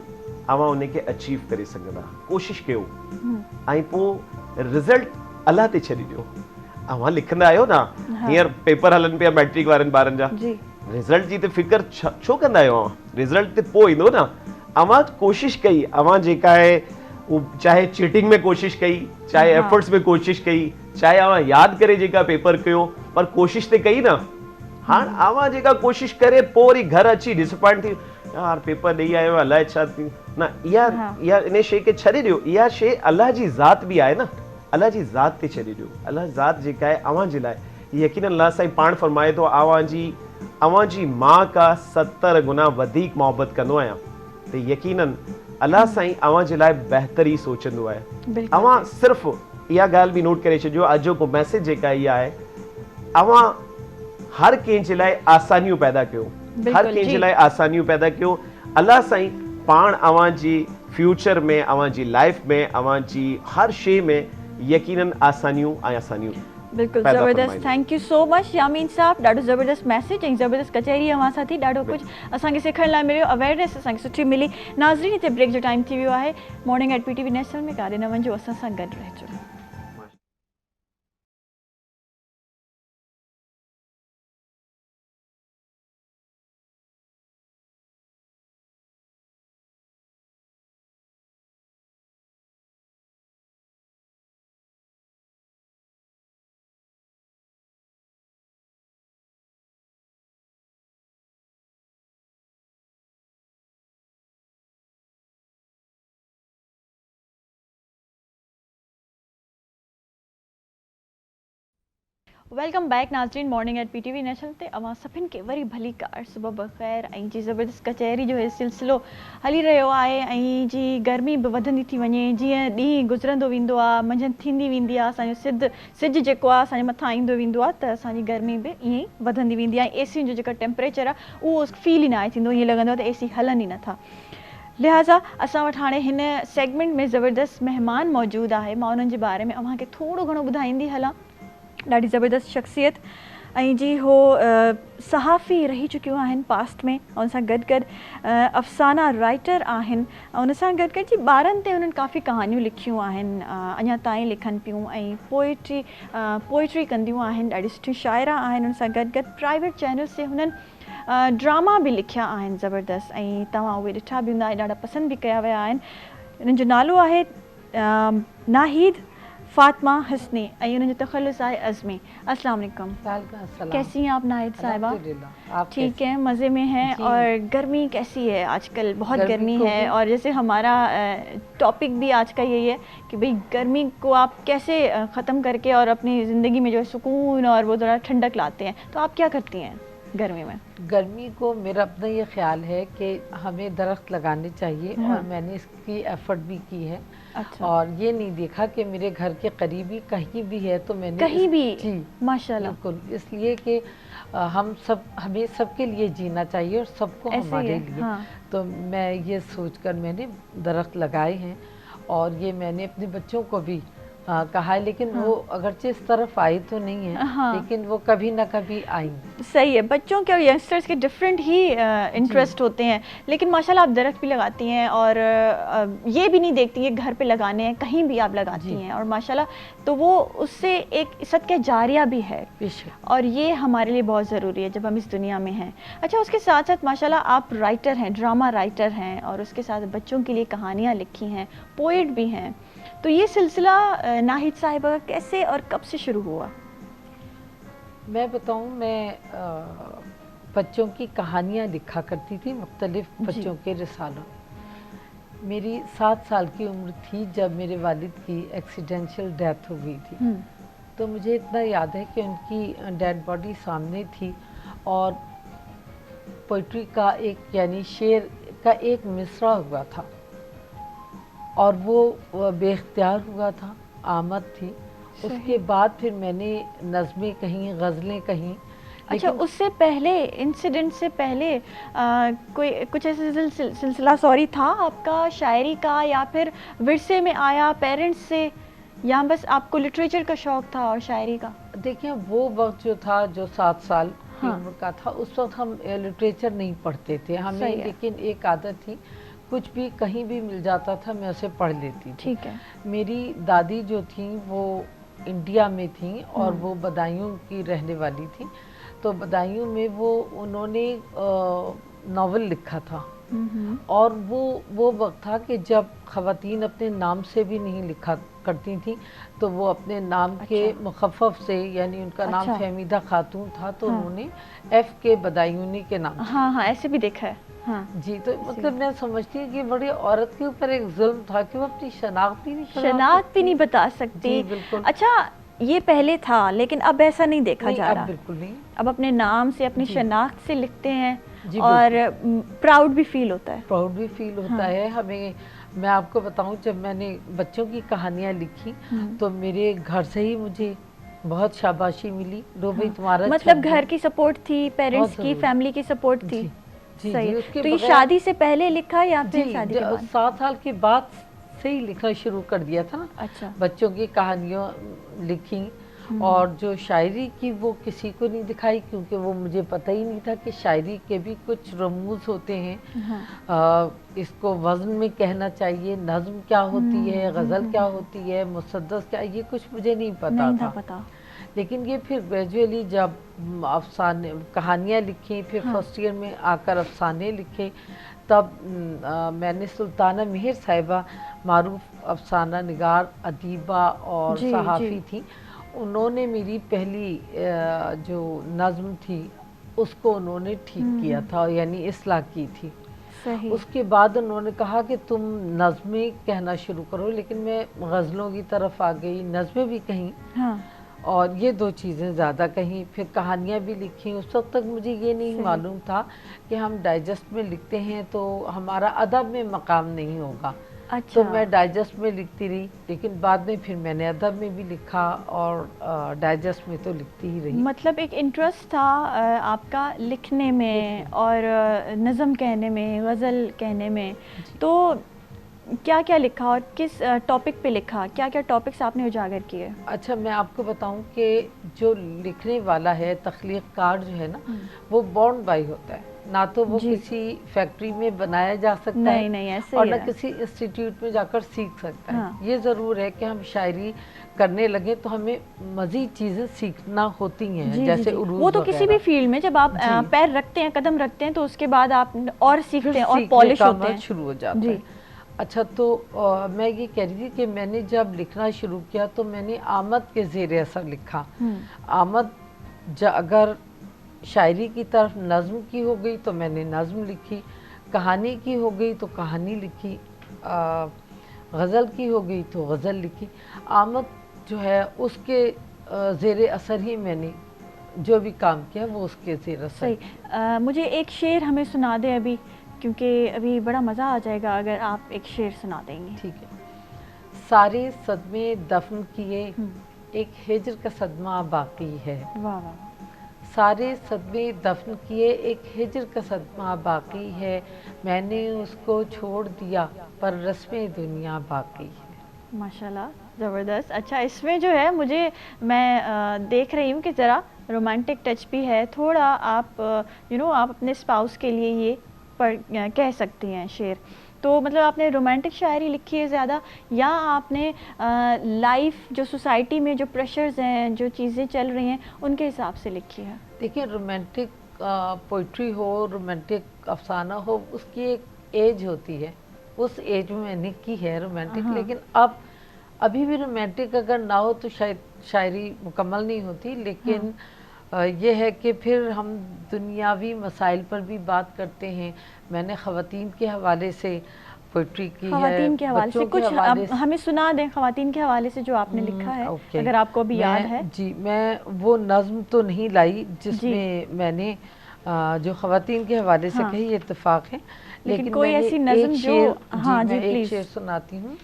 अव्हां उनखे अचीव करे सघंदा। कोशिशि कयो ऐं पोइ रिज़ल्ट अलाह ते छॾे ॾियो। अव्हां लिखंदा आहियो न, हींअर पेपर हलनि पिया मैट्रिक वारनि ॿारनि जा, रिज़ल्ट जी त फिकर छो कंदा आहियो? रिज़ल्ट त पोइ ईंदो न। अव्हां कोशिशि कई, अव्हां जेका आहे चाहे चीटिंग में कोशिशि कई, चाहे एफर्ट्स में कोशिशि कई, चाहे अव्हां यादि करे जेका पेपर कयो, पर कोशिशि त कई न। हाणे अव्हां जेका कोशिशि करे पोइ वरी घर अची डिसअपॉइंट थी, यार पेपर ॾेई आयो अलाए छा थी न, इहा इन शइ खे छॾे ॾियो। इहा शइ अलाह जी ज़ात बि आहे न, अलाह जी ज़ात ते छॾे ॾियो। अलाह ज़ात जेका आहे अव्हां जे लाइ, यकीनन अलाह साईं पाण फरमाए थो, अव्हां जी माउ का 70 गुना वधीक मोहबत कंदो आहियां। त यकीनन अलाह साईं अव्हां जे लाइ बहितर ई सोचंदो आहे। अव्हां सिर्फ़ु इहा ॻाल्हि बि नोट करे छॾियो, अॼु को मैसेज जेका इहा आहे, अव्हां हर कंहिंजे लाइ आसानियूं पैदा कयो, हर कंहिंजे लाइ आसानियूं पैदा कयो। अलाह साईं पाण अव्हां जी फ्यूचर में, अव्हां जी लाइफ में, अव्हां जी हर शइ में यकीनन आसानियूं ऐं आसानियूं बिल्कुलु ज़बरदस्त। थैंक यू सो मच यामीन साहब, ॾाढो ज़बरदस्त मैसेज ऐं ज़बरदस्त कचहरी अव्हां सां थी, ॾाढो कुझु असांखे सिखण लाइ मिलियो, अवेयरनेस असांखे सुठी मिली। नाज़रीन, हिते ब्रेक जो टाइम थी वियो आहे। मॉर्निंग एट PTV नेशनल में काॾे न वञिजो, असां सां गॾु रहिजो। वेलकम बैक नाज़रीन, मॉर्निंग एट PTV नेशनल ते अवां सभिनि खे वरी भली कार, सुबुह बख़ैर। ऐं जी ज़बरदस्त कचहरी जो सिलसिलो हली रहियो आहे ऐं जी गर्मी बि वधंदी थी वञे, जीअं ॾींहुं गुज़रंदो वेंदो आहे, मंझंदि थींदी वेंदी आहे, असांजो सिजु जेको आहे असांजे मथां ईंदो वेंदो आहे, त असांजी गर्मी बि ईअं ई वधंदी वेंदी आहे। एसियुनि जो जेका टेम्परेचर आहे उहो फील ई न आहे थींदो, ईअं लॻंदो आहे त AC हलनि ई नथा। लिहाज़ा असां वटि हाणे हिन सेगमेंट में ज़बरदस्त महिमान मौजूदु आहे। मां उन्हनि जे बारे में अव्हांखे थोरो घणो ॿुधाईंदी हलां। ॾाढी ज़बरदस्त शख़्सियत ऐं जी हो सहाफ़ी रही चुकियूं आहिनि पास्ट में, ऐं उन सां गॾु गॾु अफ़साना राइटर आहिनि, ऐं उन सां गॾु गॾु जी ॿारनि ते उन्हनि काफ़ी कहानियूं लिखियूं आहिनि, अञा ताईं लिखनि पियूं, ऐं पोइट्री कंदियूं आहिनि, ॾाढी सुठी शाइरा आहिनि। उन सां गॾु गॾु प्राइवेट चैनल्स ते हुननि ड्रामा बि लिखिया आहिनि ज़बरदस्त, ऐं तव्हां उहे ॾिठा बि हूंदा, ॾाढा पसंदि बि कया विया आहिनि। इन्हनि जो नालो आहे नाहिद फातिमा हसनी ऐं उन्हनि जो तख़ल्लुस आहे अज़मी। अस्सलाम वालेकुम। कैसी हैं आप नाहिद साहिबा? आप ठीक है, मज़े में हैं। और गर्मी कैसी है आजकल? बहुत गर्मी है, और जैसे हमारा टॉपिक भी आज का यही है कि भाई गर्मी को आप कैसे ख़त्म करके और अपनी ज़िंदगी में जो है सुकून और वो ज़रा ठंडक लाते हैं, तो आप क्या करती हैं गर्मी में? गर्मी को मेरा अपना ये ख्याल है कि हमें दरख्त लगाने चाहिए, और मैंने इसकी एफर्ट भी की है। अच्छा। और ये नहीं देखा कि मेरे घर के करीबी कहीं भी है तो मैंने कहीं भी? जी माशाल्लाह। बिल्कुल, इसलिए कि हमें सबके लिए जीना चाहिए और सबको हमारे लिए। हाँ। तो मैं ये सोचकर मैंने दरख्त लगाए हैं, और ये मैंने अपने बच्चों को भी कहा है, लेकिन वो अगरचे इस तरफ आई तो नहीं है, हाँ। लेकिन वो कभी ना कभी आएंगी। सही है, बच्चों के और यंगस्टर्स के डिफरेंट ही इंटरेस्ट होते हैं, लेकिन माशाल्लाह आप दरख्त भी लगाती हैं और ये भी नहीं देखती हैं घर पे लगाने हैं, कहीं भी आप लगाती जी। हैं और माशाल्लाह, तो वो उससे एक सदका जारिया भी है बेशक। और ये हमारे लिए बहुत ज़रूरी है जब हम इस दुनिया में हैं। अच्छा, उसके साथ साथ माशाल्लाह आप राइटर हैं, ड्रामा राइटर हैं और उसके साथ बच्चों के लिए कहानियाँ लिखी हैं, पोइट भी हैं। तो ये सिलसिला नाहिद साहिबा का कैसे और कब से शुरू हुआ? मैं बताऊं, मैं बच्चों की कहानियाँ लिखा करती थी, मुख्तलिफ बच्चों के रिसालों। मेरी 7 साल की उम्र थी जब मेरे वालिद की एक्सीडेंशियल डेथ हो गई थी। तो मुझे इतना याद है कि उनकी डेड बॉडी सामने थी और पोइट्री का एक यानी शेर का एक मिसरा हुआ था और वो बेख्तियार हुआ था, आमद थी। उसके बाद फिर मैंने नज़में कहीं, गज़लें कहीं। अच्छा, उससे पहले, इंसिडेंट से पहले कोई कुछ ऐसे सिलसिला सॉरी था आपका शायरी का, या फिर विरसे में आया पेरेंट्स से, या बस आपको लिटरेचर का शौक़ था और शायरी का? देखिए, वो वक्त जो था, जो 7 साल की हाँ। उम्र का था, उस वक्त हम लिटरेचर नहीं पढ़ते थे हमें, लेकिन एक आदत थी, कुछ भी कहीं भी मिल जाता था मैं उसे पढ़ लेती थी। ठीक है। मेरी दादी जो थी वो इंडिया में थी और वो बदायूं की रहने वाली थी। तो बदायूं में उन्होंने नावल लिखा था और वो वक्त था कि जब ख़वातीन अपने नाम से भी नहीं लिखा करती थी, तो वो अपने नाम के मुखफ़फ़ से, यानी उनका नाम फहमीदा खातून था, तो उन्होंने एफ के बदायूनी के नाम से। हाँ हाँ, ऐसे भी देखा है। हाँ जी, तो मतलब मैं समझती हूँ कि बड़ी औरत के ऊपर एक जुल्म था कि वो अपनी शनाख्त भी नहीं बता सकती। जी, बिल्कुल। अच्छा, ये पहले था, लेकिन अब ऐसा नहीं देखा जा रहा। अब बिल्कुल नहीं। अब अपने नाम से, अपनी शनाख्त से लिखते हैं जी, और प्राउड भी फील होता है। प्राउड भी फील होता है हमें। मैं आपको बताऊं, जब मैंने बच्चों की कहानियाँ लिखी तो मेरे घर से ही मुझे बहुत शाबाशी मिली। लो भाई, तुम्हारा मतलब घर की सपोर्ट थी, पेरेंट्स की, फैमिली की सपोर्ट थी। जी, सही। जी, उसके तो ये शादी से पहले लिखा या फिर जी, शादी के बाद? 7 साल के बाद से ही लिखना शुरू कर दिया था ना। अच्छा। बच्चों की कहानियाँ लिखी और जो शायरी की वो किसी को नहीं दिखाई, क्योंकि वो मुझे पता ही नहीं था कि शायरी के भी कुछ रमूज होते हैं। इसको वज़न में कहना चाहिए, नज़्म क्या होती है, गज़ल क्या होती है, मुसद्दस क्या, ये कुछ मुझे नहीं पता था। लेकिन ये फिर ग्रेजुअली जब अफसाने कहानियाँ लिखी, फिर फर्स्ट ईयर में आकर अफसाने लिखे, तब मैंने सुल्ताना मिहिर साहिबा, मारूफ अफसाना निगार, अदीबा और सहाफ़ी थी, उन्होंने मेरी पहली जो नज़्म थी उसको उन्होंने ठीक किया था, यानी इस्लाह की थी। सही। उसके बाद उन्होंने कहा कि तुम नज़में कहना शुरू करो, लेकिन मैं गज़लों की तरफ आ गई, नज़में भी कहीं। हाँ। और ये 2 चीज़ें ज़्यादा कहीं, फिर कहानियाँ भी लिखी। उस वक्त तक मुझे ये नहीं मालूम था कि हम डाइजेस्ट में लिखते हैं तो हमारा अदब में मकाम नहीं होगा। अच्छा। तो मैं डाइजेस्ट में लिखती रही, लेकिन बाद में फिर मैंने अदब में भी लिखा और डाइजेस्ट में तो लिखती ही रही। मतलब एक इंटरेस्ट था आपका लिखने में और नज़म कहने में, गज़ल कहने में। तो क्या क्या लिखा और किस टॉपिक पे लिखा, क्या क्या टॉपिक्स आपने उजागर किए? अच्छा, मैं आपको बताऊं कि जो लिखने वाला है, तख्लीक़कार जो है ना, वो बॉर्न बाय होता है, ना तो वो किसी फैक्ट्री में बनाया जा सकता है, नहीं ऐसे और ना किसी इंस्टीट्यूट में जाकर सीख सकता है। हाँ। ये ज़रूर है कि हम शायरी करने लगे तो हमें मज़ीद चीज़ें सीखना होती हैं, जैसे उरूज़ वो तो किसी भी फील्ड में जब आप पैर रखते हैं, कदम रखते हैं, तो उसके बाद आप और सीखते हैं और पॉलिश होते हैं, शुरू हो जाता है। अच्छा, तो मैं ये कह रही थी कि मैंने जब लिखना शुरू किया तो मैंने आमद के ज़ेरे असर लिखा। आमद अगर शायरी की तरफ नज़्म की हो गई तो मैंने नज़्म लिखी, कहानी की हो गई तो कहानी लिखी, गज़ल की हो गई तो गज़ल लिखी। आमद जो है उसके ज़ेरे असर ही मैंने जो भी काम किया वो उसके ज़ेरे असर। सही। मुझे एक शेर हमें सुना दे अभी, क्योंकि अभी बड़ा मज़ा आ जाएगा अगर आप एक शेर सुना देंगे। ठीक है। सारे सदमे दफन किए, एक हिज्र का सदमा बाकी है। वाह वाह। सारे सदमे दफन किए, एक हिज्र का सदमा बाकी है, मैंने उसको छोड़ दिया पर रस्में दुनिया बाकी है। माशाल्लाह, ज़बरदस्त। अच्छा, इसमें जो है मुझे मैं देख रही हूँ कि ज़रा रोमांटिक टच भी है थोड़ा। आप आप अपने स्पाउस के लिए ये कह सकती हैं शेर। तो मतलब आपने रोमांटिक शायरी लिखी है ज़्यादा, या आपने लाइफ जो सोसाइटी में जो प्रेशर्स हैं, जो चीज़ें चल रही हैं, उनके हिसाब से लिखी है? देखिए, रोमांटिक पोइट्री हो, रोमांटिक अफसाना हो, उसकी एक एज होती है। उस एज में मैंने की है रोमांटिक, हाँ। लेकिन अब अभी भी रोमांटिक अगर ना हो तो शायद शायरी मुकम्मल नहीं होती। लेकिन ये है कि फिर हम दुनियावी मसाइल पर भी बात करते हैं। मैंने ख़वातीन के हवाले से पोइट्री की है, ख़वातीन के हवाले से बच्चों के कुछ हवाले अब हमें सुना दें, ख़वातीन के हवाले से जो आपने लिखा है, ओके। अगर आपको अभी याद है। जी, मैं वो नज़्म तो नहीं लाई जी। जिसमें मैंने जो ख़वातीन के हवाले से हाँ। कही, ये इत्तेफाक है। लेकिन लेकिन कोई मैंने ऐसी नज़्म एक जो शेर, हाँ जी जी, मैं एक प्लीज़। शेर सुनाती हूँ,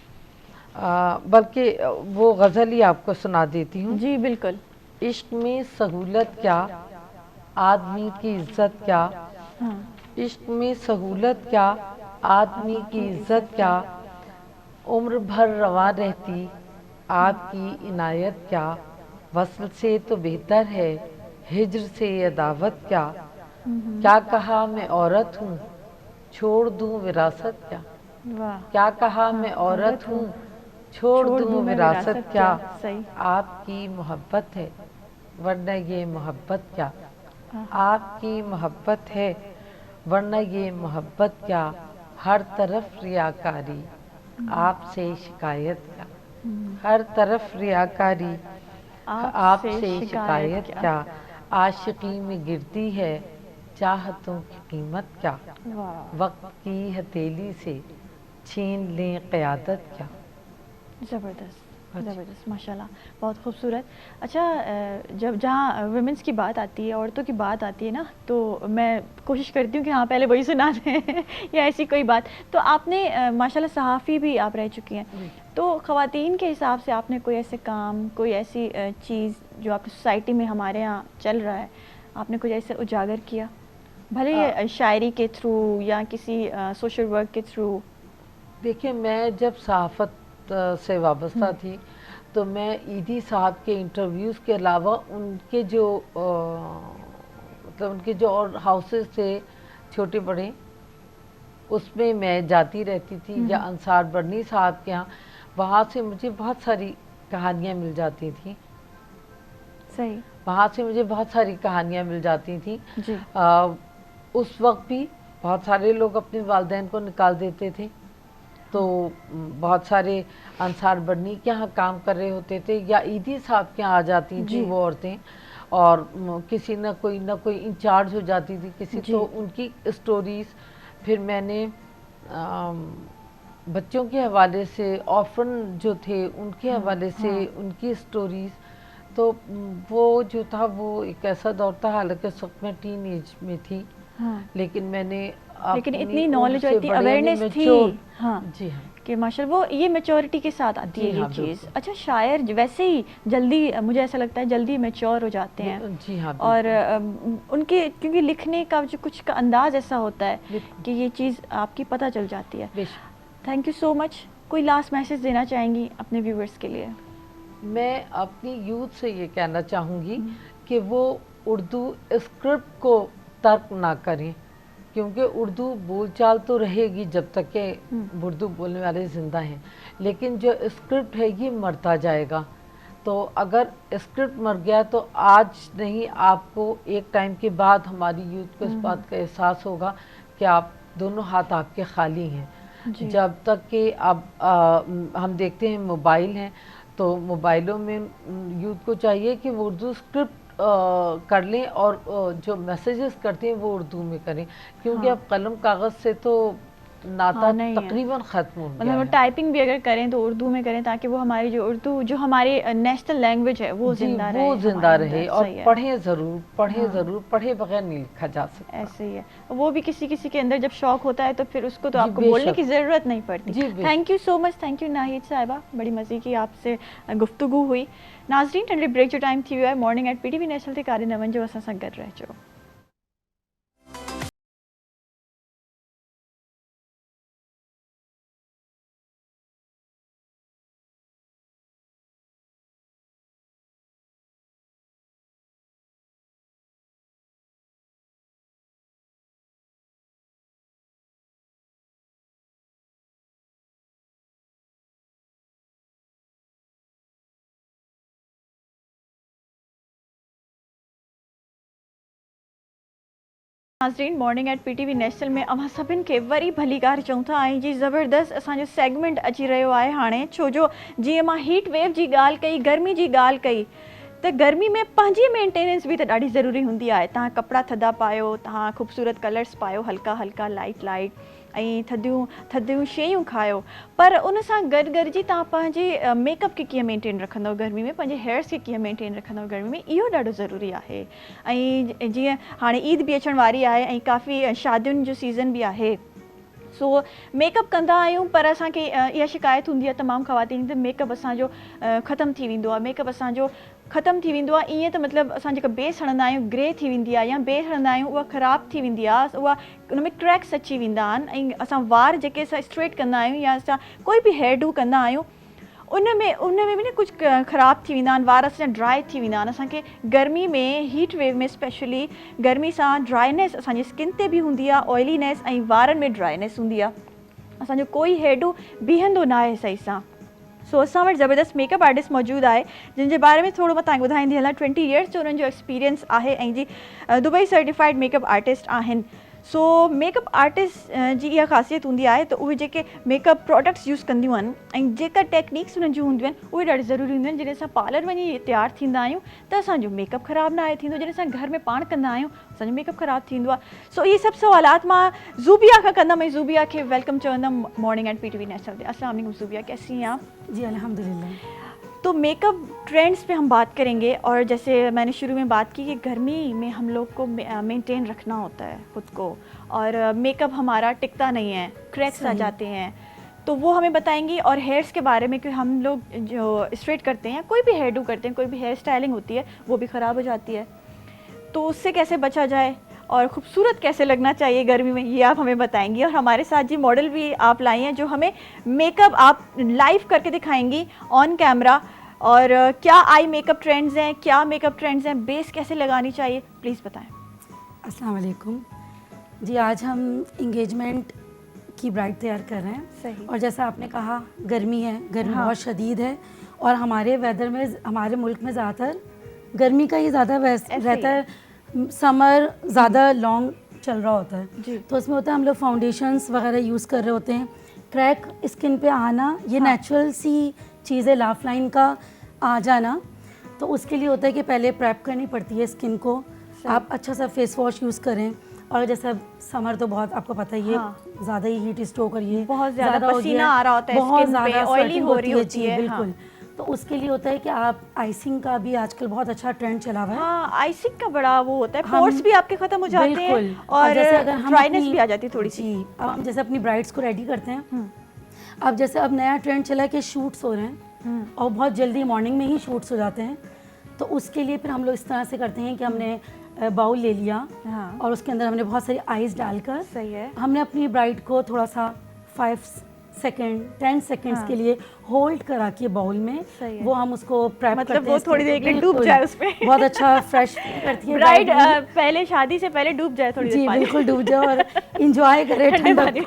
बल्कि वो गज़ल ही आपको सुना देती हूँ। जी बिल्कुल। इश्क में सहूलत क्या, आदमी की इज्जत क्या। हाँ। इश्क में सहूलत क्या, आदमी की इज्जत क्या। उम्र भर रवा रहती आपकी इनायत क्या। वस्ल से तो बेहतर है हिज्र से अदावत क्या। क्या कहा मैं औरत हूँ छोड़ दूँ विरासत क्या। वाह। क्या कहा हाँ, मैं औरत औरत हूँ, हूँ छोड़ छोड़ दूँ दूँ मैं विरासत विरासत क्या। क्या। सही। आपकी मोहब्बत है वरना ये मोहब्बत क्या। आहा। आपकी मोहब्बत है वरना ये मोहब्बत क्या। हर तरफ रियाकारी आपसे शिकायत क्या। हर तरफ रियाकारी आपसे आपसे शिकायत शिकायत क्या। क्या। आशिकी में गिरती है चाहतों की कीमत क्या। वाह। वक्त की हथेली से छीन लें क़यादत क्या। ज़बरदस्त, अच्छा। ज़बरदस्त, माशाल्लाह, बहुत खूबसूरत। अच्छा, जब जहाँ वुमेंस की बात आती है, औरतों की बात आती है ना, तो मैं कोशिश करती हूँ कि हाँ पहले वही सुना दें या ऐसी कोई बात। तो आपने माशाल्लाह सहाफ़ी भी आप रह चुकी हैं, तो ख़वातीन के हिसाब से आपने कोई ऐसे काम, कोई ऐसी चीज़ जो आपकी सोसाइटी में हमारे यहाँ चल रहा है, आपने कुछ ऐसे उजागर किया, भले ये शायरी के थ्रू या किसी सोशल वर्क के थ्रू? देखिए, मैं जब सहाफ़त से वाबस्ता थी तो मैं ईदी साहब के इंटरव्यूज़ के अलावा उनके जो मतलब उनके जो और हाउसेस थे छोटे बड़े, उसमें मैं जाती रहती थी, या अंसार बरनी साहब के यहाँ, वहाँ से मुझे बहुत सारी कहानियाँ मिल जाती थी। सही। वहाँ से मुझे बहुत सारी कहानियाँ मिल जाती थी। जी। उस वक्त भी बहुत सारे लोग अपने वालिदैन को निकाल देते थे, तो बहुत सारे अंसार बरनी के यहाँ काम कर रहे होते थे, या ईदी साहब के यहाँ आ जाती थी जी। वो औरतें, और किसी न कोई इंचार्ज हो जाती थी किसी, जी। तो उनकी स्टोरीज़ फिर मैंने बच्चों के हवाले से, ऑर्फन जो थे उनके हवाले से उनकी स्टोरीज़, तो वो जो था वो एक ऐसा दौर था, हालांकि उस वक्त मैं टीन एज में थी, हाँ। लेकिन मैंने लेकिन अपनी इतनी उम्र नॉलेज और से इतनी बड़े यानी अवेयरनेस थी। मैच्योर, हाँ। जी हाँ, कि माशाल्लाह वो ये मैच्योरिटी के साथ आती जी है ये हाँ, चीज़। बिल्कुल। अच्छा, शायर वैसे ही जल्दी, मुझे ऐसा लगता है जल्दी मैच्योर हो जाते हैं, जी हाँ, और बिल्कुल। उनके क्योंकि लिखने का जो कुछ का अंदाज़ ऐसा होता है बिल्कुल। कि ये चीज़ आपकी पता चल जाती है। बेशक। Thank you so much. कोई लास्ट मैसेज देना चाहेंगी अपने व्यूवर्स के लिए? मैं अपनी यूथ से ये कहना चाहूँगी कि वो उर्दू स्क्रिप्ट को तर्क ना करें, क्योंकि उर्दू बोलचाल तो रहेगी जब तक के उर्दू बोलने वाले ज़िंदा हैं, लेकिन जो स्क्रिप्ट है ये मरता जाएगा। तो अगर स्क्रिप्ट मर गया तो आज नहीं, आपको एक टाइम के बाद हमारी यूथ को इस बात का एहसास होगा कि आप दोनों हाथ आपके खाली हैं। जी। जब तक कि अब हम देखते हैं मोबाइल हैं, तो मोबाइलों में यूथ को चाहिए कि वो उर्दू स्क्रिप्ट कर लें, और जो मैसेजेस करते हैं वो उर्दू में करें, क्योंकि हाँ। अब कलम कागज़ से तो नाता हाँ, नहीं है। तकरीबन ख़त्म हो गया मतलब वो है। टाइपिंग भी अगर करें तो उर्दू में करें, ताकि वो हमारी जो उर्दू जो हमारी नेशनल लैंग्वेज है वो जी, ज़िंदा वो रहे ज़िंदा हमारे रहे, अंदर। और सही है। पढ़ें ज़रूर, पढ़ें हाँ। ज़रूर, पढ़े बगैर नहीं लिखा जा सकता। ऐसे ही है, वो भी किसी किसी के अंदर जब शौक होता है तो फिर उसको तो जी, आपको बोलने बेशक। की ज़रूरत नहीं पड़ती। जी, बेशक। Thank you so much, thank you Nahid साहिबा, बड़ी मज़े की आपसे गुफ्तगू हुई। नाज़रीन, टंडे ब्रेक जो टाइम थी है मॉर्निंग एट PTV नेशनल ते कारी नवन जो असां सां गॾु रहिजो। नाज़रीन मॉर्निंग एट PTV नेशनल में अवां सभिनि खे वरी भलीकार चऊं था ऐं जी ज़बरदस्त असांजो सेगमेंट अची रहियो आहे हाणे छो जो जीअं मां हीट वेव जी ॻाल्हि कई गर्मी जी ॻाल्हि कई त गर्मी में पंहिंजी मेंटेनेंस बि त ॾाढी ज़रूरी हूंदी आहे। तव्हां कपिड़ा थधा पायो, तव्हां ख़ूबसूरत कलर्स पायो, हल्का हल्का लाइट लाइट ऐं थधियूं शयूं खायो, पर उन सां गॾिजी तव्हां पंहिंजे मेकअप खे कीअं मेंटेन रखंदव गर्मी में, पंहिंजे हेयर्स खे कीअं मेंटेन रखंदव गर्मी में, इहो ॾाढो ज़रूरी आहे। ऐं जीअं हाणे ईद बि अचण वारी आहे ऐं काफ़ी शादियुनि जो सीज़न बि आहे, सो मेकअप कंदा आहियूं पर असांखे इहा शिकायत हूंदी आहे तमामु ख़वातीन त मेकअप असांजो ख़तमु थी वेंदो आहे, मेकअप असांजो ख़तमु थी वेंदो आहे। ईअं त मतिलबु असां जेका बेस हणंदा आहियूं ग्रे थी वेंदी आहे या बेस हणंदा आहियूं उहा ख़राबु थी वेंदी आहे, उहा उन में क्रैक्स अची वेंदा आहिनि। ऐं असां वार जेके असां स्ट्रेट कंदा आहियूं या असां कोई बि हेयर डू कंदा आहियूं उन में बि न कुझु ख़राबु थी वेंदा आहिनि, वार असांजा ड्राई थी वेंदा आहिनि। असांखे गर्मी में हीट वेव में स्पेशली गर्मी सां ड्राईनेस असांजी स्किन ते बि हूंदी आहे, ऑयलीनेस ऐं वारनि में ड्राईनेस हूंदी आहे, असांजो कोई हेयर डू बीहंदो न आहे सही सां। सो असां वटि ज़बरदस्त मेकअप आर्टिस्ट मौजूदु आहे जिन जे बारे में थोरो मां तव्हांखे ॿुधाईंदी हलां। 20 इयर्स जो उन्हनि जो एक्सपीरियंस आहे ऐं जी दुबई सर्टिफाइड मेकअप आर्टिस्ट आहिनि। सो मेकअप आर्टिस्ट जी इहा ख़ासियत हूंदी आहे त उहे जेके मेकअप प्रोडक्ट्स यूज़ कंदियूं आहिनि ऐं जेका टेक्निक्स उन्हनि जूं हूंदियूं आहिनि उहे ॾाढी ज़रूरी हूंदियूं आहिनि। जॾहिं असां पार्लर वञी तयारु थींदा आहियूं त असांजो मेकअप ख़राबु न आहे थींदो, जॾहिं असां घर में पाण कंदा आहियूं असांजो मेकअप ख़राबु थींदो आहे। सो इहे सभु सवालात मां ज़ूबिया खां कंदमि ऐं ज़ूबिया खे वेलकम चवंदमि मॉर्निंग एट PTV नेशनल ते। अस्सलाम वालेकुम ज़ूबिया, कैसी हैं आप? जी अल्हम्दुलिल्लाह। तो मेकअप ट्रेंड्स पे हम बात करेंगे और जैसे मैंने शुरू में बात की कि गर्मी में हम लोग को मेंटेन रखना होता है खुद को और मेकअप हमारा टिकता नहीं है, क्रैक्स आ जाते हैं, तो वो हमें बताएंगी। और हेयर्स के बारे में कि हम लोग जो स्ट्रेट करते हैं, कोई भी हेयर डू करते हैं, कोई भी हेयर स्टाइलिंग होती है वो भी ख़राब हो जाती है, तो उससे कैसे बचा जाए और ख़ूबसूरत कैसे लगना चाहिए गर्मी में, ये आप हमें बताएंगी। और हमारे साथ जी मॉडल भी आप लाई हैं जो हमें मेकअप आप लाइव करके दिखाएंगी ऑन कैमरा। और क्या आई मेकअप ट्रेंड्स हैं, क्या मेकअप ट्रेंड्स हैं, बेस कैसे लगानी चाहिए, प्लीज़ बताएं। अस्सलाम वालेकुम जी, आज हम इंगेजमेंट की ब्राइड तैयार कर रहे हैं। सही। और जैसा आपने कहा गर्मी है, गर्मी बहुत शदीद है और हमारे वेदर में, हमारे मुल्क में ज़्यादातर गर्मी का ही ज़्यादा रहता है, समर ज़्यादा लॉन्ग चल रहा होता है जी। तो उसमें होता है हम लोग फाउंडेशंस वगैरह यूज़ कर रहे होते हैं, क्रैक स्किन पे आना ये नेचुरल सी चीज़ है, लाफ लाइन का आ जाना, तो उसके लिए होता है कि पहले प्रेप करनी पड़ती है स्किन को। आप अच्छा सा फेस वॉश यूज़ करें और जैसा समर तो बहुत आपको पता ही है, ज़्यादा ही हीट स्ट्रोक और ये बहुत ज़्यादा पसीना आ रहा होता है, बहुत स्किन पे, ज़्यादा ऑयली हो रही होती है, बिल्कुल। तो उसके लिए होता है कि आप आइसिंग का भी आजकल बहुत अच्छा ट्रेंड चला हुआ है। हाँ, आइसिंग का बड़ा वो होता है, पोर्स भी आपके खत्म हो जाते हैं और जैसे अगर हम ड्राइनेस भी आ जाती है थोड़ी सी। जी, अब हम जैसे अपनी ब्राइड्स को रेडी करते हैं, अब जैसे अब नया ट्रेंड चला है कि शूट्स हो रहे हैं और बहुत जल्दी मॉर्निंग में ही शूट्स हो जाते हैं, तो उसके लिए फिर हम लोग इस तरह से करते हैं कि हमने बाउल ले लिया और उसके अंदर हमने बहुत सारी आइस डालकर, सही है, हमने अपनी ब्राइड को थोड़ा सा 5 सेकेंड 10 सेकेंड्स के लिए होल्ड करा के बाउल में, वो हम उसको प्रेप मतलब करते हैं, वो थोड़ी देर के लिए डूब जाए उसमें। बहुत अच्छा फ्रेश करती है ब्राइड, पहले शादी से पहले डूब जाए थोड़ी देर जी, पानी बिल्कुल डूब जाए और इंजॉय करे ठंडे ठंडा पानी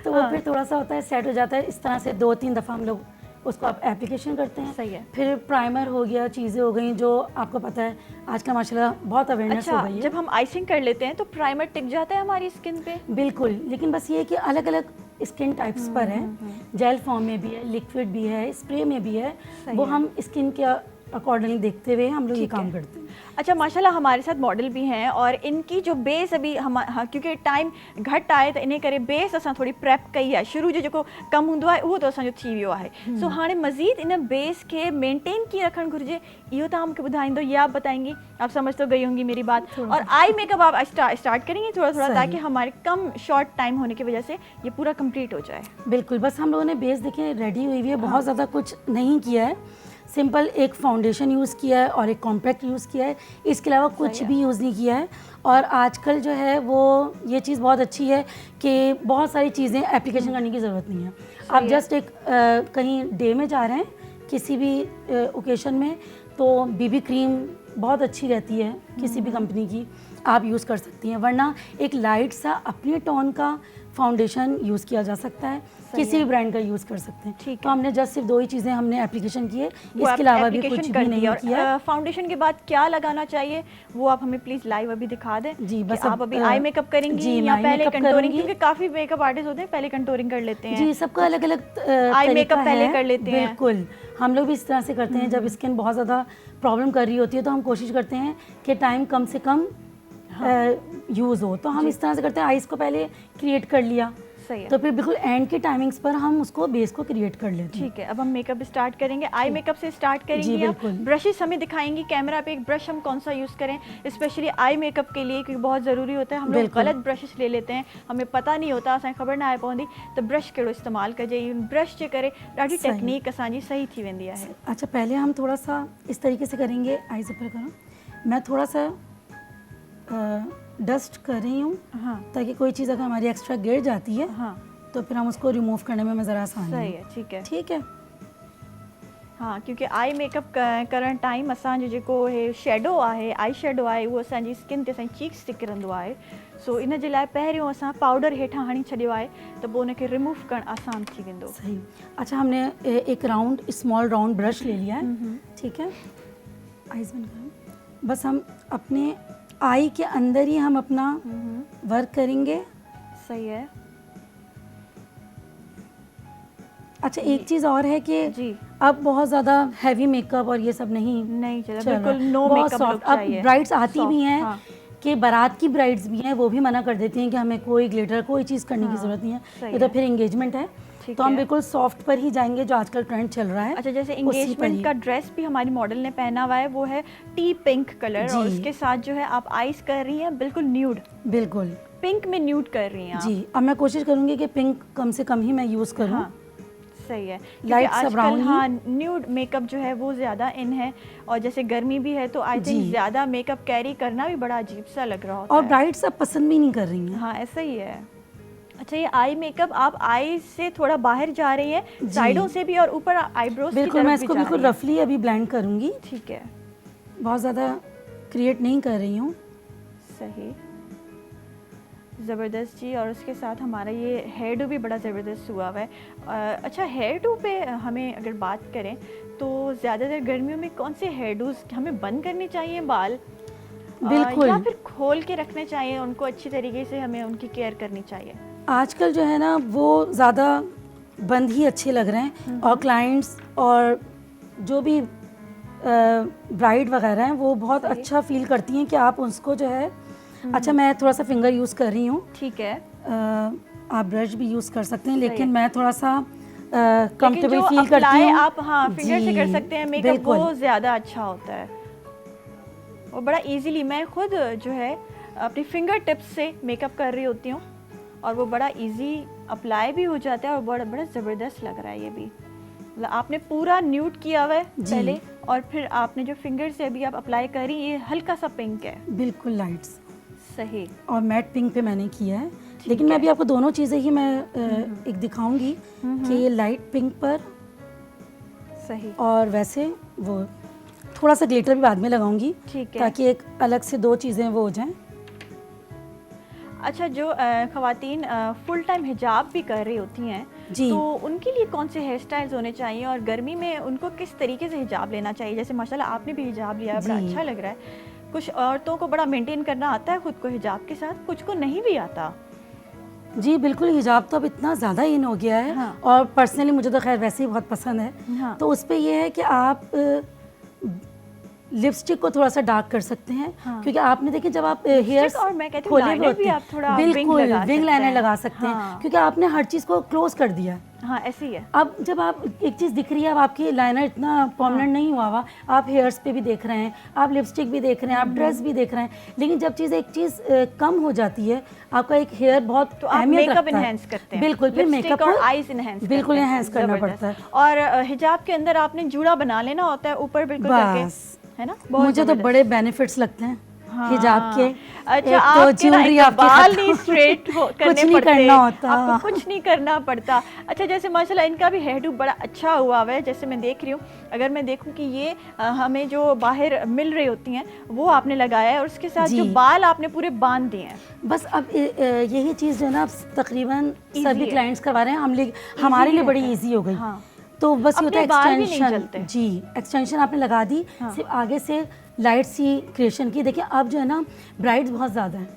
तो वो फिर थोड़ा सा होता है, सेट हो जाता है। इस तरह से 2-3 दफ़ा हम लोग उसको आप एप्लीकेशन करते हैं। सही है। फिर प्राइमर हो गया, चीज़ें हो गई जो आपको पता है आजकल माशाल्लाह बहुत अवेयरनेस हो गई है। जब हम आइसिंग कर लेते हैं तो प्राइमर टिक जाता है हमारी स्किन पे? बिल्कुल, लेकिन बस ये है कि अलग अलग स्किन टाइप्स पर है, जेल फॉर्म में भी है, लिक्विड भी है, स्प्रे में भी है, वो हम स्किन के अकॉर्डिंगली देखते हुए हम लोग ये काम करते हैं। अच्छा, माशाल्लाह हमारे साथ मॉडल भी हैं और इनकी जो बेस अभी क्योंकि टाइम घट आए तो इन्हें करे बेस असां थोड़ी प्रेप कई है, शुरू जो जेको कम हुंदो आहे उहो तो असांजो थी वियो आहे। सो हाणे मज़ीद इन बेस के मेंटेन कीअं रखण घुर्जे इहो तो मूंखे ॿुधाईंदो, ये आप बताएंगी, आप समझ तो गई होंगी मेरी बात। और आई मेकअप आप स्टार्ट करेंगे थोड़ा थोड़ा ताकि हमारे कम शॉर्ट टाइम होने की वजह से ये पूरा कंप्लीट हो जाए। बिल्कुल, बस हम लोगों ने बेस देखिए रेडी हुई है, बहुत ज़्यादा कुछ नहीं किया है, सिंपल एक फाउंडेशन यूज़ किया है और एक कॉम्पैक्ट यूज़ किया है, इसके अलावा कुछ भी यूज़ नहीं किया है। और आजकल जो है वो ये चीज़ बहुत अच्छी है कि बहुत सारी चीज़ें एप्लीकेशन करने की ज़रूरत नहीं है। आप जस्ट एक कहीं डे में जा रहे हैं किसी भी ओकेशन में, तो बीबी क्रीम बहुत अच्छी रहती है किसी भी कंपनी की, आप यूज़ कर सकती हैं, वरना एक लाइट सा अपने टोन का फाउंडेशन यूज़ किया जा सकता है, किसी भी ब्रांड का यूज़ कर सकते हैं। ठीक तो हमने जस्ट सिर्फ 2 ही चीज़ें हमने एप्लीकेशन की है, वो इसके अलावा भी application कुछ कर भी नहीं दिया। और किया। फाउंडेशन के बाद क्या लगाना चाहिए वो आप हमें प्लीज लाइव अभी दिखा दें। जी, कि बस आप अब, अभी आई मेकअप करेंगी जी, या मैं पहले makeup कंटूरिंग, करूंगी। क्योंकि काफी मेकअप आर्टिस्ट होते हैं पहले कंटूरिंग कर लेते हैं। जी, सबका अलग अलग आई मेकअप पहले कर लेते हैं। बिल्कुल, हम लोग भी इस तरह से करते हैं। जब स्किन बहुत ज़्यादा प्रॉब्लम कर रही होती है तो हम कोशिश करते हैं कि टाइम कम से कम यूज़ हो, तो हम इस तरह से करते हैं, आइज़ को पहले क्रिएट कर लिया, सही है। तो फिर बिल्कुल एंड के टाइमिंग्स पर हम उसको बेस को क्रिएट कर लेते हैं। ठीक है, अब हम मेकअप स्टार्ट करेंगे। आई मेकअप से स्टार्ट करेंगे। आप बिल्कुल। ब्रशेस हमें दिखाएंगी कैमरा पे, एक ब्रश हम कौन सा यूज़ करें स्पेशली आई मेकअप के लिए, क्योंकि बहुत ज़रूरी होता है। हम लोग बिल्कुल। गलत ब्रशेस ले लेते हैं, हमें पता नहीं होता, असांखे ख़बर ना आहे पवंदी त ब्रश कहिड़ो इस्तेमाल कजे। ब्रश जे करे ॾाढी सही। टेक्निक असांजी सही थी वेंदी आहे। अच्छा, पहले हम थोड़ा सा इस तरीके से करेंगे, आइज़ ऊपर करो, मैं थोड़ा सा डस्ट कर रही हूँ, हाँ ताकि कोई चीज़ अगर हमारी एक्स्ट्रा गिर जाती है हाँ तो फिर हम उसको रिमूव करने में हमें ज़रा आसानी सही है। ठीक है। ठीक है। हाँ, क्योंकि आई मेकअप करण टाइम असांजो जेको हे शेडो आहे, आई शेडो आहे, उहो असांजी स्किन ते असांजी चीक्स ते किरंदो आहे। सो इन जे लाइ पहिरियों असां पाउडर हेठां हणी छॾियो आहे त पोइ उनखे रिमूव करणु आसान थी वेंदो। सही। अच्छा, हमने एक राउंड स्मॉल राउंड ब्रश ले लिया है, ठीक है, आइज़ बंद करो। बस हम अपने आई के अंदर ही हम अपना वर्क करेंगे। सही है। अच्छा, एक चीज़ और है कि जी। अब बहुत ज़्यादा हैवी मेकअप और ये सब नहीं नहीं चला, चल रहा। बिल्कुल नो बहुत मेकअप लुक soft। अब चाहिए। ब्राइड्स आती Soft, भी हैं हाँ। कि बारात की ब्राइड्स भी हैं, वो भी मना कर देती हैं कि हमें कोई ग्लिटर कोई चीज़ करने की ज़रूरत नहीं है, सही ये तो है। फिर एंगेजमेंट है, ठीक तो हम है। बिल्कुल सॉफ्ट पर ही जाएंगे, जो आजकल ट्रेंड चल रहा है। अच्छा, जैसे उसी पर एंगेजमेंट ही। का ड्रेस भी हमारी मॉडल ने पहना हुआ है, वो है टी पिंक कलर, और जी। उसके साथ जो है आप आइस कर रही हैं बिल्कुल न्यूड, बिल्कुल पिंक में न्यूड कर रही हैं आप। जी। अब मैं कोशिश करूंगी कि पिंक कम से कम ही मैं यूज़ करूं। हाँ सही है। क्योंकि Light सा आजकल brown ही। हाँ न्यूड मेकअप जो है वो ज़्यादा इन है, और जैसे गर्मी भी है तो आई थिंक जी। ज़्यादा मेकअप कैरी करना भी बड़ा अजीब सा लग रहा होता और है। ब्राइड्स अब पसंद भी नहीं कर रही हैं। हाँ ऐसा ही है। अच्छा, ये आई मेकअप आप आई से थोड़ा बाहर जा रही है, जी। साइडों से भी और ऊपर आईब्रोज की बिल्कुल, तरफ मैं भी इसको जा बिल्कुल रही है। रफली अभी ब्लेंड करूंगी, ठीक है, बहुत ज़्यादा क्रिएट नहीं कर रही हूँ। सही, ज़बरदस्त जी। और उसके साथ हमारा ये हेयर डू भी बड़ा ज़बरदस्त हुआ हुआ है। अच्छा, हेयर डू पे हमें अगर बात करें तो ज़्यादातर गर्मियों में कौन से हेयर डूज हमें बंद करने चाहिए बाल, बिल्कुल। या फिर खोल के रखने चाहिए उनको, अच्छी तरीके से हमें उनकी केयर करनी चाहिए? आजकल जो है ना वो ज़्यादा बंद ही अच्छे लग रहे हैं, और क्लाइंट्स और जो भी ब्राइड वगैरह हैं वो बहुत अच्छा फील करती हैं कि आप उसको जो है। अच्छा, मैं थोड़ा सा फिंगर यूज़ कर रही हूँ, ठीक है। आप ब्रश भी यूज़ कर सकते हैं, सही लेकिन है। मैं थोड़ा सा लेकिन कंफर्टेबल जो फील करती apply हूँ। आप हाँ फिंगर से कर जी, सकते हैं मेकअप, बिल्कुल। वो ज़्यादा अच्छा होता है, और बड़ा इजीली मैं खुद जो है अपनी फिंगर टिप्स से मेकअप कर रही होती हूँ, और वो बड़ा इजी अप्लाई भी हो जाता है, और बड़ा बड़ा ज़बरदस्त लग रहा है ये भी। मतलब आपने पूरा न्यूड किया हुआ है जी। पहले, और फिर आपने जो फिंगर से अभी आप अप्लाई करी, ये हल्का सा पिंक है। बिल्कुल लाइट्स सही। और मैट पिंक पे मैंने किया है, लेकिन मैं अभी आपको दोनों चीज़ें ही मैं एक दिखाऊंगी कि ये लाइट पिंक पर, सही। और वैसे वो थोड़ा सा ग्लिटर भी बाद में लगाऊंगी, ठीक है। ताकि एक अलग से 2 चीज़ें वो हो जाएं। अच्छा, जो ख़वातीन फुल टाइम हिजाब भी कर रही होती हैं, जी। तो उनके लिए कौन से हेयर स्टाइल्स होने चाहिए, और गर्मी में उनको किस तरीके से हिजाब लेना चाहिए? जैसे माशाल्लाह आपने भी हिजाब लिया है, बड़ा जी। अच्छा लग रहा है। कुछ औरतों को बड़ा मेंटेन करना आता है खुद को हिजाब के साथ, कुछ को नहीं भी आता। जी बिल्कुल, हिजाब तो अब इतना ज़्यादा इन हो गया है, हाँ। और पर्सनली मुझे तो खैर वैसे ही बहुत पसंद है। हाँ। तो उस पे ये है कि आप लिपस्टिक को थोड़ा सा डार्क कर सकते हैं, हाँ। क्योंकि आपने देखिए जब आप हेयर और मैं कहती हूँ लाइनर भी आप थोड़ा wing बिल्कुल लगा विंग सकते लाइनर हैं। लगा सकते हैं, हाँ। क्योंकि आपने हर चीज़ को क्लोज कर दिया है। हाँ ऐसे ही है। अब जब आप एक चीज़ दिख रही है, अब आपकी लाइनर इतना परमानेंट नहीं हुआ हुआ, आप हेयर्स पे भी देख रहे हैं, आप लिपस्टिक भी देख रहे हैं, आप ड्रेस भी देख रहे हैं, लेकिन जब एक चीज़ कम हो जाती है, आपका एक हेयर बहुत तो आप अहमियत मेकअप रखता है। इनहेंस करते हैं, बिल्कुल, फिर लिपस्टिक मेकअप और को आईज इनहेंस बिल्कुल करते हैं। इनहेंस करना ज़बरदस्त। पड़ता है। और हिजाब के अंदर आपने जूड़ा बना लेना होता है ऊपर बिल्कुल करके, बस है ना? बहुत मुझे तो ज़बरदस्त। बड़े बेनिफिट्स लगते हैं। हिजाब के, अच्छा एक तो आपके ना ज्वेलरी एक आपके बाल खत्म। नहीं स्ट्रेट करने कुछ नहीं पड़ते, करना होता। आपको कुछ नहीं करना पड़ता। अच्छा जैसे माशाल्लाह इनका भी हेयर डू बड़ा अच्छा हुआ है, जैसे मैं देख रही हूँ, अगर मैं देखूँ कि ये हमें जो बाहर मिल रही होती हैं वो आपने लगाया है और उसके साथ जो जी। बाल आपने पूरे बांध दिए हैं। बस अब यही चीज़ जो है ना अब तकरीबन Easy सभी है। क्लाइंट्स करवा रहे हैं, हमारे लिए बड़ी इजी हो गई। हाँ। तो बस ये होता है अपने बाल भी नहीं एक्सटेंशन। जलते। जी, एक्सटेंशन आपने लगा दी, हाँ। सिर्फ आगे से लाइट सी क्रिएशन की। देखिए अब जो है ना ब्राइड्स बहुत ज़्यादा हैं,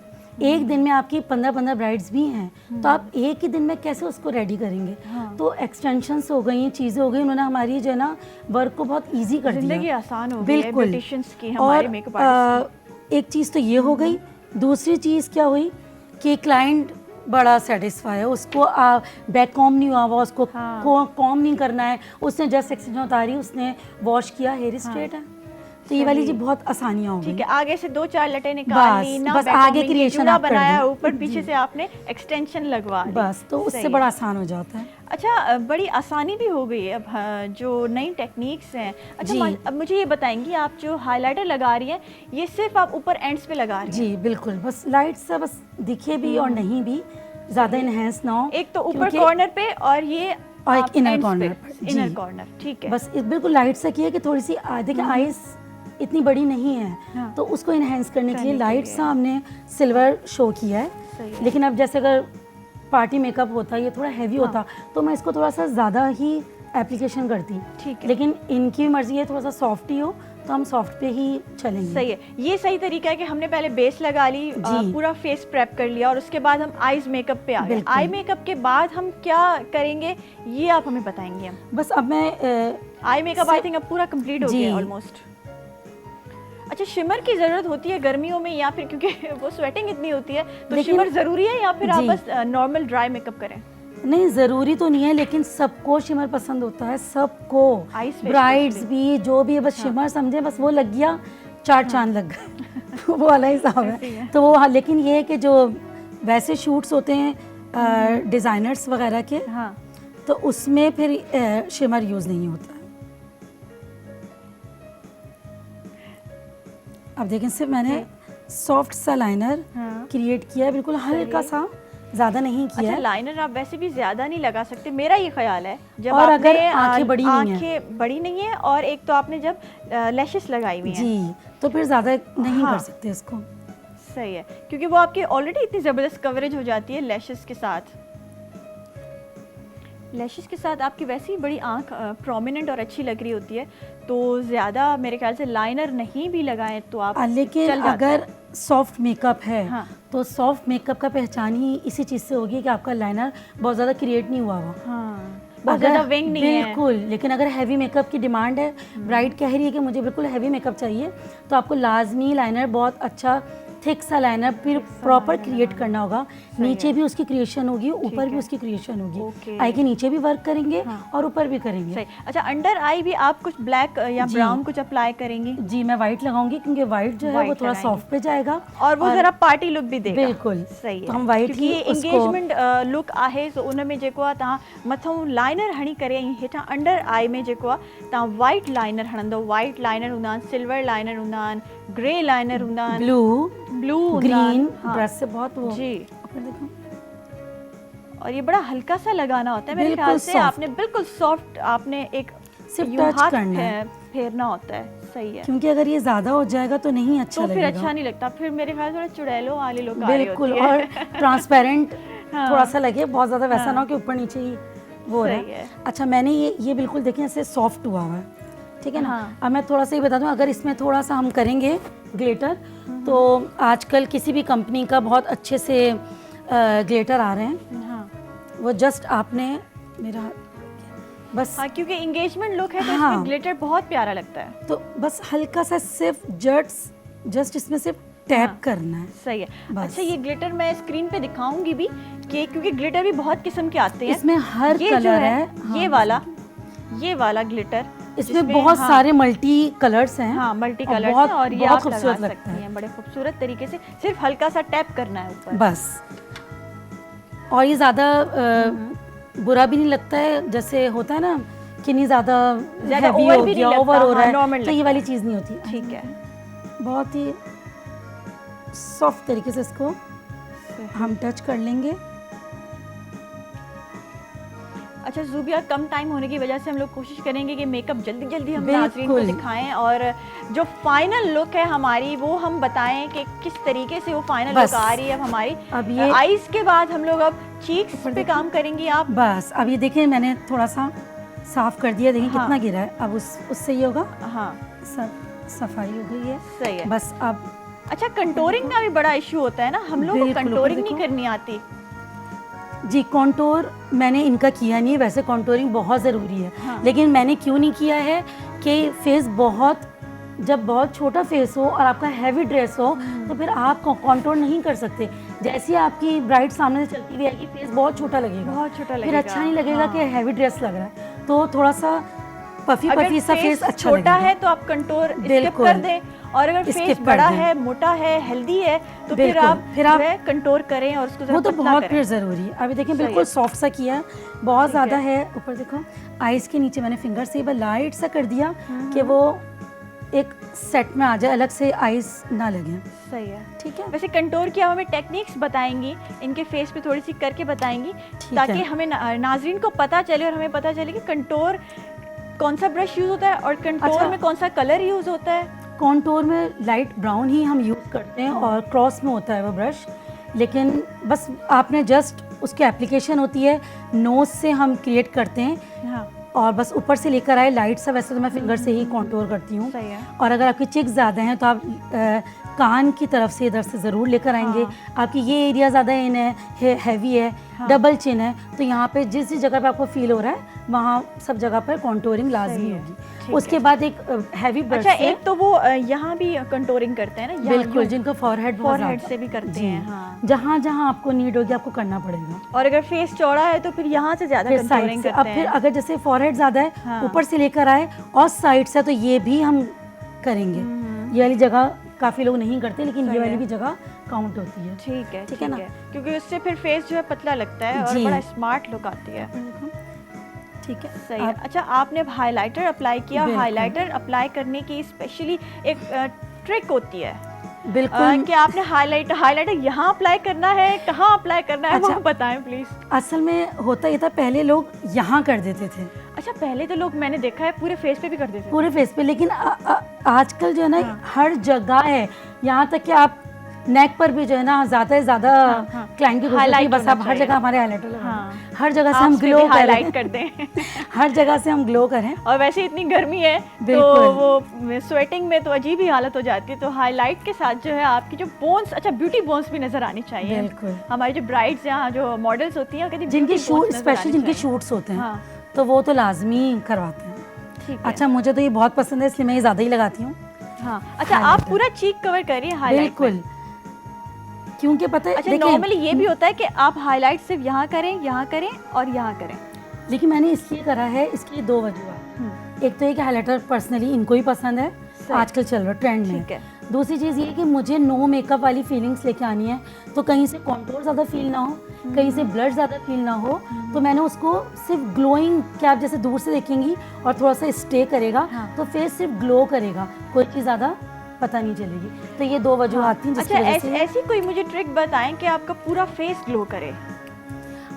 एक दिन में आपकी 15 ब्राइड्स भी हैं, तो आप एक ही दिन में कैसे उसको रेडी करेंगे। तो एक्सटेंशंस हो गई, चीज़ें हो गई, उन्होंने हमारी जो है ना वर्क को बहुत ईजी कर दिया, जिंदगी आसान हो गई है बिल्कुल। ब्यूटिशियंस की, हमारे और मेकअप आर्टिस्ट एक चीज़ तो ये हो गई, दूसरी चीज़ क्या हुई कि क्लाइंट बड़ा सेटिस्फाई है, उसको बैक कॉम नहीं हुआ हुआ, उसको कॉम नहीं करना है, उसने जस्ट एक्सटेंशन उतारी, उसने वॉश किया, हेयर स्ट्रेट है। तो ये वाली जी बहुत आसानियाँ हो गई। ठीक है, आगे से 4 लटे निकाल ली ना, बस back आगे combing, creation जूड़ा आप कर बनाया, दें। ऊपर पीछे से आपने एक्सटेंशन लगवा ली। बस तो उससे सही बड़ा है। आसान हो जाता है। अच्छा बड़ी आसानी भी हो गई है अब, हाँ, जो नई टेक्निक्स हैं। अच्छा जी। अब मुझे ये बताएंगी, आप जो हाइलाइटर लगा रही हैं ये सिर्फ आप ऊपर एंड्स पे लगा रही हैं? जी बिल्कुल, बस लाइट सा बस दिखे भी और नहीं भी, ज़्यादा इनहेंस ना हो। एक तो ऊपर क्योंकि- कॉर्नर पे और ये और आप एक इनर ends कॉर्नर पे, पर। इनर जी। कॉर्नर, ठीक है। बस बिल्कुल लाइट सा किया कि थोड़ी सी देखिए आइज इतनी बड़ी नहीं है, हाँ। तो उसको इनहेंस करने के लिए करने के लाइट लिए। सा हमने सिल्वर शो किया सही है। है। लेकिन अब जैसे अगर पार्टी मेकअप होता, ये थोड़ा हैवी होता, तो मैं इसको थोड़ा सा ज़्यादा ही एप्लीकेशन करती। ठीक है। लेकिन इनकी मर्जी है थोड़ा सा सॉफ्ट ही हो, तो हम सॉफ्ट पे ही चलेंगे। सही है, ये सही तरीका है कि हमने पहले बेस लगा ली, जी। पूरा फेस प्रेप कर लिया और उसके बाद हम आईज मेकअप पे आ गए। बिल्कुल। आई मेकअप के बाद हम क्या करेंगे ये आप हमें बताएंगे। हम बस अब मैं आई मेकअप आई थिंक अब पूरा कंप्लीट हो जी। गया ऑलमोस्ट। अच्छा शिमर की ज़रूरत होती है गर्मियों में, या फिर क्योंकि वो स्वेटिंग इतनी होती है तो लेकिन- शिमर ज़रूरी है, या फिर आप जी। बस नॉर्मल ड्राई मेकअप करें? नहीं, ज़रूरी तो नहीं है, लेकिन सबको शिमर पसंद होता है, सबको, Eyes पे ब्राइड्स especially। भी, जो भी है, बस शिमर समझे, बस वो लग गया, 4 चांद लग गए। वो वाला हिसाब है। तो वो हाँ, लेकिन ये है कि जो वैसे शूट्स होते हैं डिज़ाइनर्स वगैरह के, हाँ तो उसमें फिर शिमर यूज़ नहीं होता है। अब देखें, सिर्फ मैंने सॉफ्ट सा लाइनर हाँ। क्रिएट किया है, बिल्कुल हल्का सा, ज़्यादा नहीं किया अच्छा है। लाइनर आप वैसे भी ज़्यादा नहीं लगा सकते, मेरा ये ख्याल है। जब और आपने अगर आंखें बड़ी नहीं हैं। आंखें बड़ी नहीं है, और एक तो आपने जब लैशेस लगाई हुई हैं। जी, तो फिर ज़्यादा नहीं हाँ। कर सकते इसको। सही है, क्योंकि वो आपकी ऑलरेडी इतनी ज़बरदस्त कवरेज हो जाती है लैशेस के साथ। लैशेस के साथ आपकी वैसे ही बड़ी आंख प्रोमिनेंट और अच्छी लग रही होती है, तो ज़्यादा मेरे ख्याल से लाइनर नहीं भी लगाएं तो आप लेकिन चल जाता अगर सॉफ्ट मेकअप है, हाँ। तो सॉफ्ट मेकअप का पहचान ही इसी चीज़ से होगी कि आपका लाइनर बहुत ज़्यादा क्रिएट नहीं हुआ हुआ। हाँ, बहुत ज़्यादा विंग नहीं है। बिल्कुल, लेकिन अगर हैवी मेकअप की डिमांड है, ब्राइड कह रही है कि मुझे बिल्कुल हैवी मेकअप चाहिए, तो आपको लाजमी लाइनर बहुत अच्छा थिक सा लाइनर फिर प्रॉपर क्रिएट करना होगा। नीचे भी उसकी क्रिएशन होगी, ऊपर भी उसकी क्रिएशन होगी। ओके। आई के नीचे भी वर्क करेंगे और ऊपर भी करेंगे। सही। अच्छा अंडर आई भी आप कुछ ब्लैक या जी। ब्राउन कुछ अप्लाई करेंगी? जी, मैं वाइट लगाऊंगी, क्योंकि वाइट जो है वो White थोड़ा लगाएंगी। सॉफ्ट पे जाएगा और वो जरा पार्टी लुक भी देगा। बिल्कुल। सही है, तो हम white क्योंकि ही ये उसको- एंगेजमेंट लुक आहे, सो उनमें जेको आहे तव्हां मथों लाइनर हणी करे ऐं हेठां अंडर आई में जेको आहे तव्हां वाइट लाइनर हणंदो। वाइट लाइनर हूंदा आहिनि, सिल्वर लाइनर हूंदा आहिनि, ग्रे लाइनर हूंदा आहिनि, ब्लू, ब्लू ग्रीन, ब्रश से बहुत वो जी। ऊपर देखो। और ये बड़ा हल्का सा लगाना होता है मेरे बिल्कुल ख्याल से। soft। आपने बिल्कुल सॉफ्ट, आपने एक सिर्फ यूं touch हाथ करना है। फेरना होता है। सही है, क्योंकि अगर ये ज्यादा हो जाएगा तो नहीं अच्छा तो फिर लगेगा। अच्छा नहीं लगता, फिर मेरे ख्याल से थोड़ा चुड़ैलों वाली लुक आ रही बिल्कुल, होती है। और ट्रांसपेरेंट हाँ। थोड़ा सा लगे, बहुत ज्यादा वैसा हाँ। ना हो कि ऊपर नीचे ही वो हो रहा सही है। है। अच्छा, मैंने ये बिल्कुल देखें ऐसे सॉफ्ट हुआ हुआ है, ठीक है ना। हाँ। अब मैं थोड़ा सा ये बता दूं, अगर इसमें थोड़ा सा हम करेंगे ग्लिटर, तो आजकल किसी भी कंपनी का बहुत अच्छे से ग्लिटर आ रहे हैं, हाँ वो जस्ट आपने मेरा बस हाँ, क्योंकि इंगेजमेंट लुक है तो हाँ। इसमें ग्लिटर बहुत प्यारा लगता है। तो बस हल्का सा सिर्फ जस्ट इसमें सिर्फ टैप करना है। सही है। बस। अच्छा ये ग्लिटर मैं स्क्रीन पे दिखाऊंगी भी, कि क्योंकि ग्लिटर भी बहुत किस्म के आते हैं। इसमें हर ये जो कलर है। हाँ, ये वाला ग्लिटर, इसमें बहुत सारे मल्टी कलर्स हैं। हाँ मल्टी और कलर्स बहुत- हैं, और ये बहुत आप लगा खूबसूरत लगता सकती है। हैं बड़े खूबसूरत तरीके से। सिर्फ हल्का सा टैप करना है ऊपर। बस, और ये ज़्यादा बुरा भी नहीं लगता है, जैसे होता है ना कि नहीं ज़्यादा ज़्यादा heavy over हो भी नहीं गया, लगता, ओवर हो हाँ, रहा है, normal तो ये लगता वाली है। चीज़ नहीं होती। ठीक है। बहुत ही सॉफ्ट तरीके से इसको हम टच कर लेंगे। अच्छा ज़ुबिया, कम टाइम होने की वजह से हम लोग कोशिश करेंगे कि मेकअप जल्दी जल्दी हम नाज़रीन को दिखाएं और जो फाइनल लुक है हमारी वो हम बताएं कि किस तरीके से वो फाइनल लुक आ रही है अब हमारी। अब ये आईज के बाद हम लोग अब चीक्स पे काम करेंगी आप। बस अब ये देखिए मैंने थोड़ा सा साफ कर दिया, देखिए हाँ। कितना गिरा है। अब उससे ये होगा, हाँ सब सफाई हो गई है। सही है। बस अब अच्छा, कंटोरिंग का भी बड़ा इशू होता है ना, हम लोग को बिल्कुल, कंटोरिंग देखो। नहीं करनी आती। जी कॉन्टोर मैंने इनका किया नहीं है, वैसे कॉन्टोरिंग बहुत ज़रूरी है। हाँ। लेकिन मैंने क्यों नहीं किया है कि फेस जब बहुत छोटा फेस हो और आपका हैवी ड्रेस हो तो फिर आप कॉन्टोर नहीं कर सकते। जैसे ही आपकी ब्राइड सामने से चलती हुई आएगी फेस बहुत छोटा लगेगा, बहुत छोटा फिर लगेगा। अच्छा नहीं लगेगा हाँ। कि हैवी ड्रेस लग रहा है। तो थोड़ा सा पफी अगर सा फेस अच्छा छोटा लगेगा। है तो आप कंटोर स्किप बिल्कुल। कर दें, और अगर फेस स्किप कर बड़ा दें। है, मोटा है, हेल्दी है तो फिर बिल्कुल। आप फिर जो आप है कंटोर करें और उसको वो ज़रा तो पतला बहुत करें। फिर ज़रूरी है। अभी देखिए सही बिल्कुल है। सॉफ्ट सा किया है, बहुत ठीक ज़्यादा है। है। ऊपर देखो आइज़ के नीचे मैंने फिंगर से लाइट सा कर दिया कि वो एक सेट में आ जाए, अलग से आइज़ ना लगे। सही है। ठीक है, वैसे कंटोर की आप हमें टेक्निक्स बताएंगी, इनके फेस पे थोड़ी सी करके बताएंगी ठीक ताकि है। हमें नाजरीन को पता चले और हमें पता चले कि कंटोर कौन सा ब्रश यूज़ होता है और कंटोर अच्छा। में कौन सा कलर यूज़ होता है। कॉन्टोर में लाइट ब्राउन ही हम यूज़ करते हैं और क्रॉस में होता है वो ब्रश। लेकिन बस आपने जस्ट उसकी एप्लीकेशन होती है, नोज से हम क्रिएट करते हैं हाँ और बस ऊपर से लेकर आए लाइट सा। वैसे तो मैं फिंगर से ही कॉन्टोर करती हूँ। सही है। और अगर आपकी चिक्स ज़्यादा हैं तो आप कान की तरफ से इधर से ज़रूर लेकर आएंगे। हाँ। आपकी ये एरिया ज़्यादा इन है हैवी है, हाँ। डबल चिन है, तो यहाँ पे जिस जगह पे आपको फील हो रहा है वहाँ सब जगह पर कॉन्टोरिंग लाजमी सही है, होगी। ठीक उसके है। बाद एक हैवी ब्रश अच्छा, से एक तो वो यहाँ भी कंटोरिंग करते हैं ना, यहाँ बिल्कुल, यूं जिनको फॉरहेड forehead से भी करते हैं। हाँ। जहाँ जहाँ आपको नीड होगी आपको करना पड़ेगा। और अगर फेस चौड़ा है तो फिर यहाँ से ज़्यादा फिर कंटोरिंग साइड से, करते अब हैं। फिर अगर जैसे फॉरहेड ज़्यादा है हाँ। ऊपर से लेकर आए और साइड से, तो ये भी हम करेंगे। ये वाली जगह काफ़ी लोग नहीं करते, लेकिन सही ये वाली है। भी जगह काउंट होती है। ठीक है, ठीक है ना? क्योंकि उससे फिर फेस जो है पतला लगता है और जी। बड़ा स्मार्ट लुक आती है। ठीक है, सही है। आप- अच्छा, आपने हाइलाइटर अप्लाई किया। बिल्कुल। हाइलाइटर अप्लाई करने की स्पेशली एक ट्रिक होती है बिल्कुल। कि आपने हाइलाइटर यहाँ अप्लाई करना है, कहाँ अप्लाई करना है, अच्छा। वो बताएं प्लीज। असल में होता ये था, पहले लोग यहाँ कर देते थे अच्छा, पहले तो लोग मैंने देखा है पूरे फेस पे भी कर देते थे। पूरे फेस पे, लेकिन आजकल जो है ना हाँ। हर जगह है, यहाँ तक कि आप नेक पर भी जो है ना ज़्यादा से ज़्यादा हाँ। क्लाइंट की कोशिश Highlight होती है, बस होना आप हर चाहिए। जगह हमारे हाईलाइटर लगाएं। हाँ। हर जगह से हम ग्लो हाईलाइट करें, कर दें। हर जगह से हम ग्लो करें। और वैसे इतनी गर्मी है तो बिल्कुल। वो स्वेटिंग में तो अजीब ही हालत हो जाती है, तो हाईलाइट के साथ जो है आपकी जो बोन्स, अच्छा ब्यूटी बोन्स भी नजर आनी चाहिए। बिल्कुल। हमारी जो ब्राइड्स यहाँ जो मॉडल्स होती हैं, कहती जिनके beauty शूट, bones नजर स्पेशली आनी जिनके चाहिए। शूट्स होते हैं हाँ। तो वो तो लाजमी करवाते हैं। ठीक है। अच्छा, मुझे तो ये बहुत पसंद है इसलिए मैं ये ज़्यादा ही लगाती हूँ। हाँ। अच्छा, आप highlighter। पूरा चीक कवर करिए हाईलाइट बिल्कुल, क्योंकि पता है अच्छा, देखिए, नॉर्मली ये भी होता है कि आप हाईलाइट सिर्फ यहाँ करें और यहाँ करें। लेकिन मैंने इसलिए करा है, इसकी दो वजह। एक तो ये कि हाईलाइटर पर्सनली इनको ही पसंद है, आजकल चल रहा ट्रेंड में। ठीक है। दूसरी चीज़ ये कि मुझे नो मेकअप वाली फीलिंग्स लेके आनी है, तो कहीं से कॉन्टोर ज़्यादा फील ना हो, कहीं से ब्लड ज़्यादा फील ना हो, तो मैंने उसको सिर्फ ग्लोइंग, क्या आप जैसे दूर से देखेंगी और थोड़ा सा स्टे करेगा हाँ। तो फेस सिर्फ ग्लो करेगा, कोई चीज़ ज़्यादा पता नहीं चलेगी। तो ये दो वजूहत थी जिसकी अच्छा, वजह से। ऐसी कोई मुझे ट्रिक बताएं कि आपका पूरा फेस ग्लो करे।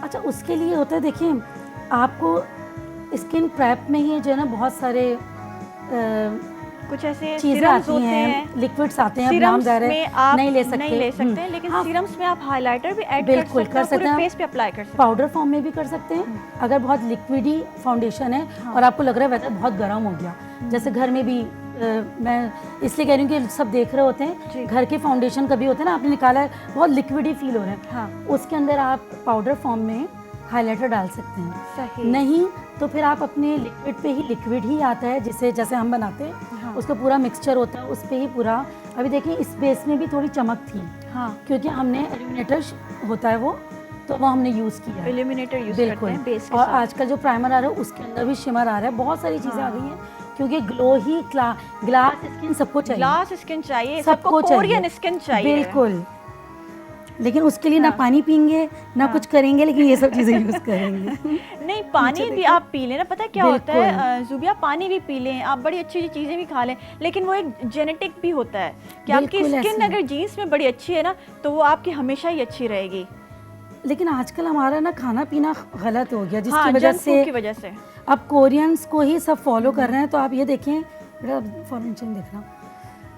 अच्छा, उसके लिए होता है, देखिए आपको स्किन प्रेप में ही जो है ना बहुत सारे कुछ ऐसे चीज़ें सीरम्स आती होते हैं, लिक्विड्स आते हैं, अब नाम सीरम्स ज़ाहिर में है आप नहीं ले सकते, नहीं ले सकते हैं, लेकिन हाँ, सीरम्स में आप हाइलाइटर भी ऐड बिल्कुल कर सकते पूरे हैं। फेस पे अप्लाई कर सकते हैं। पाउडर फॉर्म में भी कर सकते हैं। अगर बहुत लिक्विडी फाउंडेशन है और आपको लग रहा है वेदर बहुत गर्म हो गया, जैसे घर में भी मैं इसलिए कह रही हूँ कि सब देख रहे होते हैं, घर के फाउंडेशन कभी होते हैं ना, आपने निकाला है बहुत लिक्विडी फील हो रहा है, हाँ। उसके अंदर आप पाउडर फॉर्म में हाइलाइटर डाल सकते हैं। सही। नहीं तो फिर आप अपने लिक्विड पे ही, लिक्विड ही आता है जिसे जैसे हम बनाते हैं, हाँ। उसका पूरा मिक्सचर होता है, उस पे ही पूरा। अभी देखिए इस बेस में भी थोड़ी चमक थी, हाँ, क्योंकि हमने एल्यूमिनेटर होता है वो, तो वो हमने यूज़ किया है। इल्यूमिनेटर यूज करते बिल्कुल। हैं बेस के और साथ। आजकल जो प्राइमर आ रहा है उसके अंदर भी शिमर आ रहा है, बहुत सारी चीज़ें आ गई हैं, क्योंकि ग्लो ही ग्लास स्किन सबको चाहिए, ग्लास स्किन चाहिए, सबको कोरियन स्किन चाहिए। बिल्कुल। लेकिन उसके लिए ना पानी पियेंगे ना कुछ करेंगे, लेकिन ये सब चीज़ें यूज़ करेंगे। नहीं, पानी भी आप पी लें ना, पता है क्या होता है जुबिया, पानी भी पी लें आप, बड़ी अच्छी अच्छी चीज़ें भी खा लें, लेकिन वो एक जेनेटिक भी होता है कि आपकी बिल्कुल स्किन ऐसे अगर जीन्स में बड़ी अच्छी है ना तो वो आपकी हमेशा ही अच्छी रहेगी। लेकिन आजकल हमारा ना खाना पीना गलत हो गया, जिसकी हाँ, वजह जंक फूड की से वजह से। अब कोरियंस को ही सब फॉलो कर रहे हैं। तो आप ये देखें, बेटा फॉरन चेन देखना,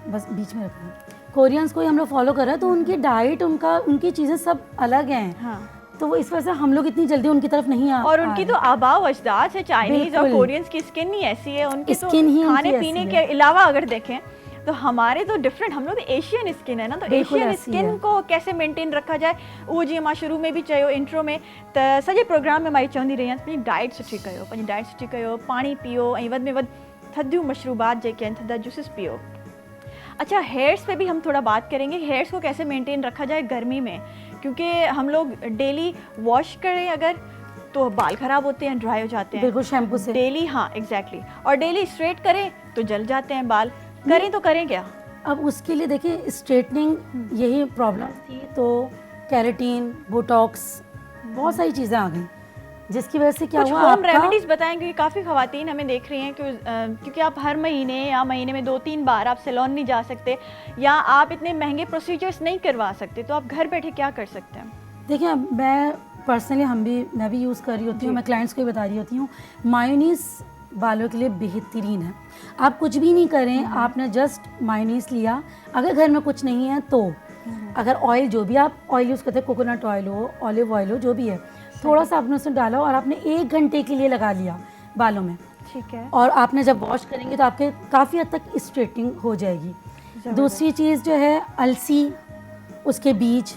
बस बीच में रखना, कोरियंस को ही हम लोग फॉलो कर रहे हैं, तो उनकी डाइट, उनकी चीज़ें सब अलग हैं। हाँ, तो वो इस वजह से हम लोग इतनी जल्दी उनकी तरफ नहीं आ और उनकी तो आबाव अजदाद है, चाइनीज और बिल्कुल। कोरियंस की स्किन ही ऐसी है, उनकी तो स्किन ही उनकी खाने ऐसी पीने है। के अलावा अगर देखें तो हमारे तो डिफरेंट, हम लोग तो एशियन स्किन है ना, तो बिल्कुल एशियन ऐसी स्किन है। को कैसे मेंटेन रखा जाए वो जी मां शुरू में भी चयो इंट्रो में त सॼे प्रोग्राम में मां चवंदी रही आहियां, पंहिंजी डाइट सुठी कयो, पंहिंजी डाइट सुठी कयो, पानी पियो ऐं वधि में वधि थधियूं मशरूबात जेके आहिनि, थधा जूसिस पियो। अच्छा, हेयर्स पे भी हम थोड़ा बात करेंगे, हेयर्स को कैसे मेंटेन रखा जाए गर्मी में, क्योंकि हम लोग डेली वॉश करें अगर तो बाल खराब होते हैं, ड्राई हो जाते हैं बिल्कुल शैम्पू से। डेली। हाँ एग्जैक्टली, और डेली स्ट्रेट करें तो जल जाते हैं बाल, करें तो करें क्या? अब उसके लिए देखिए स्ट्रेटनिंग यही प्रॉब्लम थी, तो कैरेटीन, बोटॉक्स, बहुत सारी चीज़ें आ गई, जिसकी वजह से क्या कुछ हुआ, होम आपका रेमेडीज बताएं, क्योंकि काफ़ी ख़वातीन हमें देख रही हैं क्योंकि आप हर महीने या महीने में 2-3 बार आप सैलून नहीं जा सकते या आप इतने महंगे प्रोसीजर्स नहीं करवा सकते, तो आप घर बैठे क्या कर सकते हैं? देखिए अब मैं पर्सनली मैं भी यूज़ कर रही होती हूँ, मैं क्लाइंट्स को भी बता रही होती हूँ, मायोनीस बालों के लिए बेहतरीन है। आप कुछ भी नहीं करें, आपने जस्ट मायोनीस लिया, अगर घर में कुछ नहीं है तो अगर ऑयल, जो भी आप ऑयल यूज़ करते हैं, कोकोनट ऑयल हो, ऑलिव ऑयल हो, जो भी है, थोड़ा सा आपने उसमें डाला और आपने 1 घंटे के लिए लगा लिया बालों में, ठीक है। और आपने जब वॉश करेंगे तो आपके काफ़ी हद तक स्ट्रेटनिंग हो जाएगी। दूसरी चीज़ जो है अलसी, उसके बीज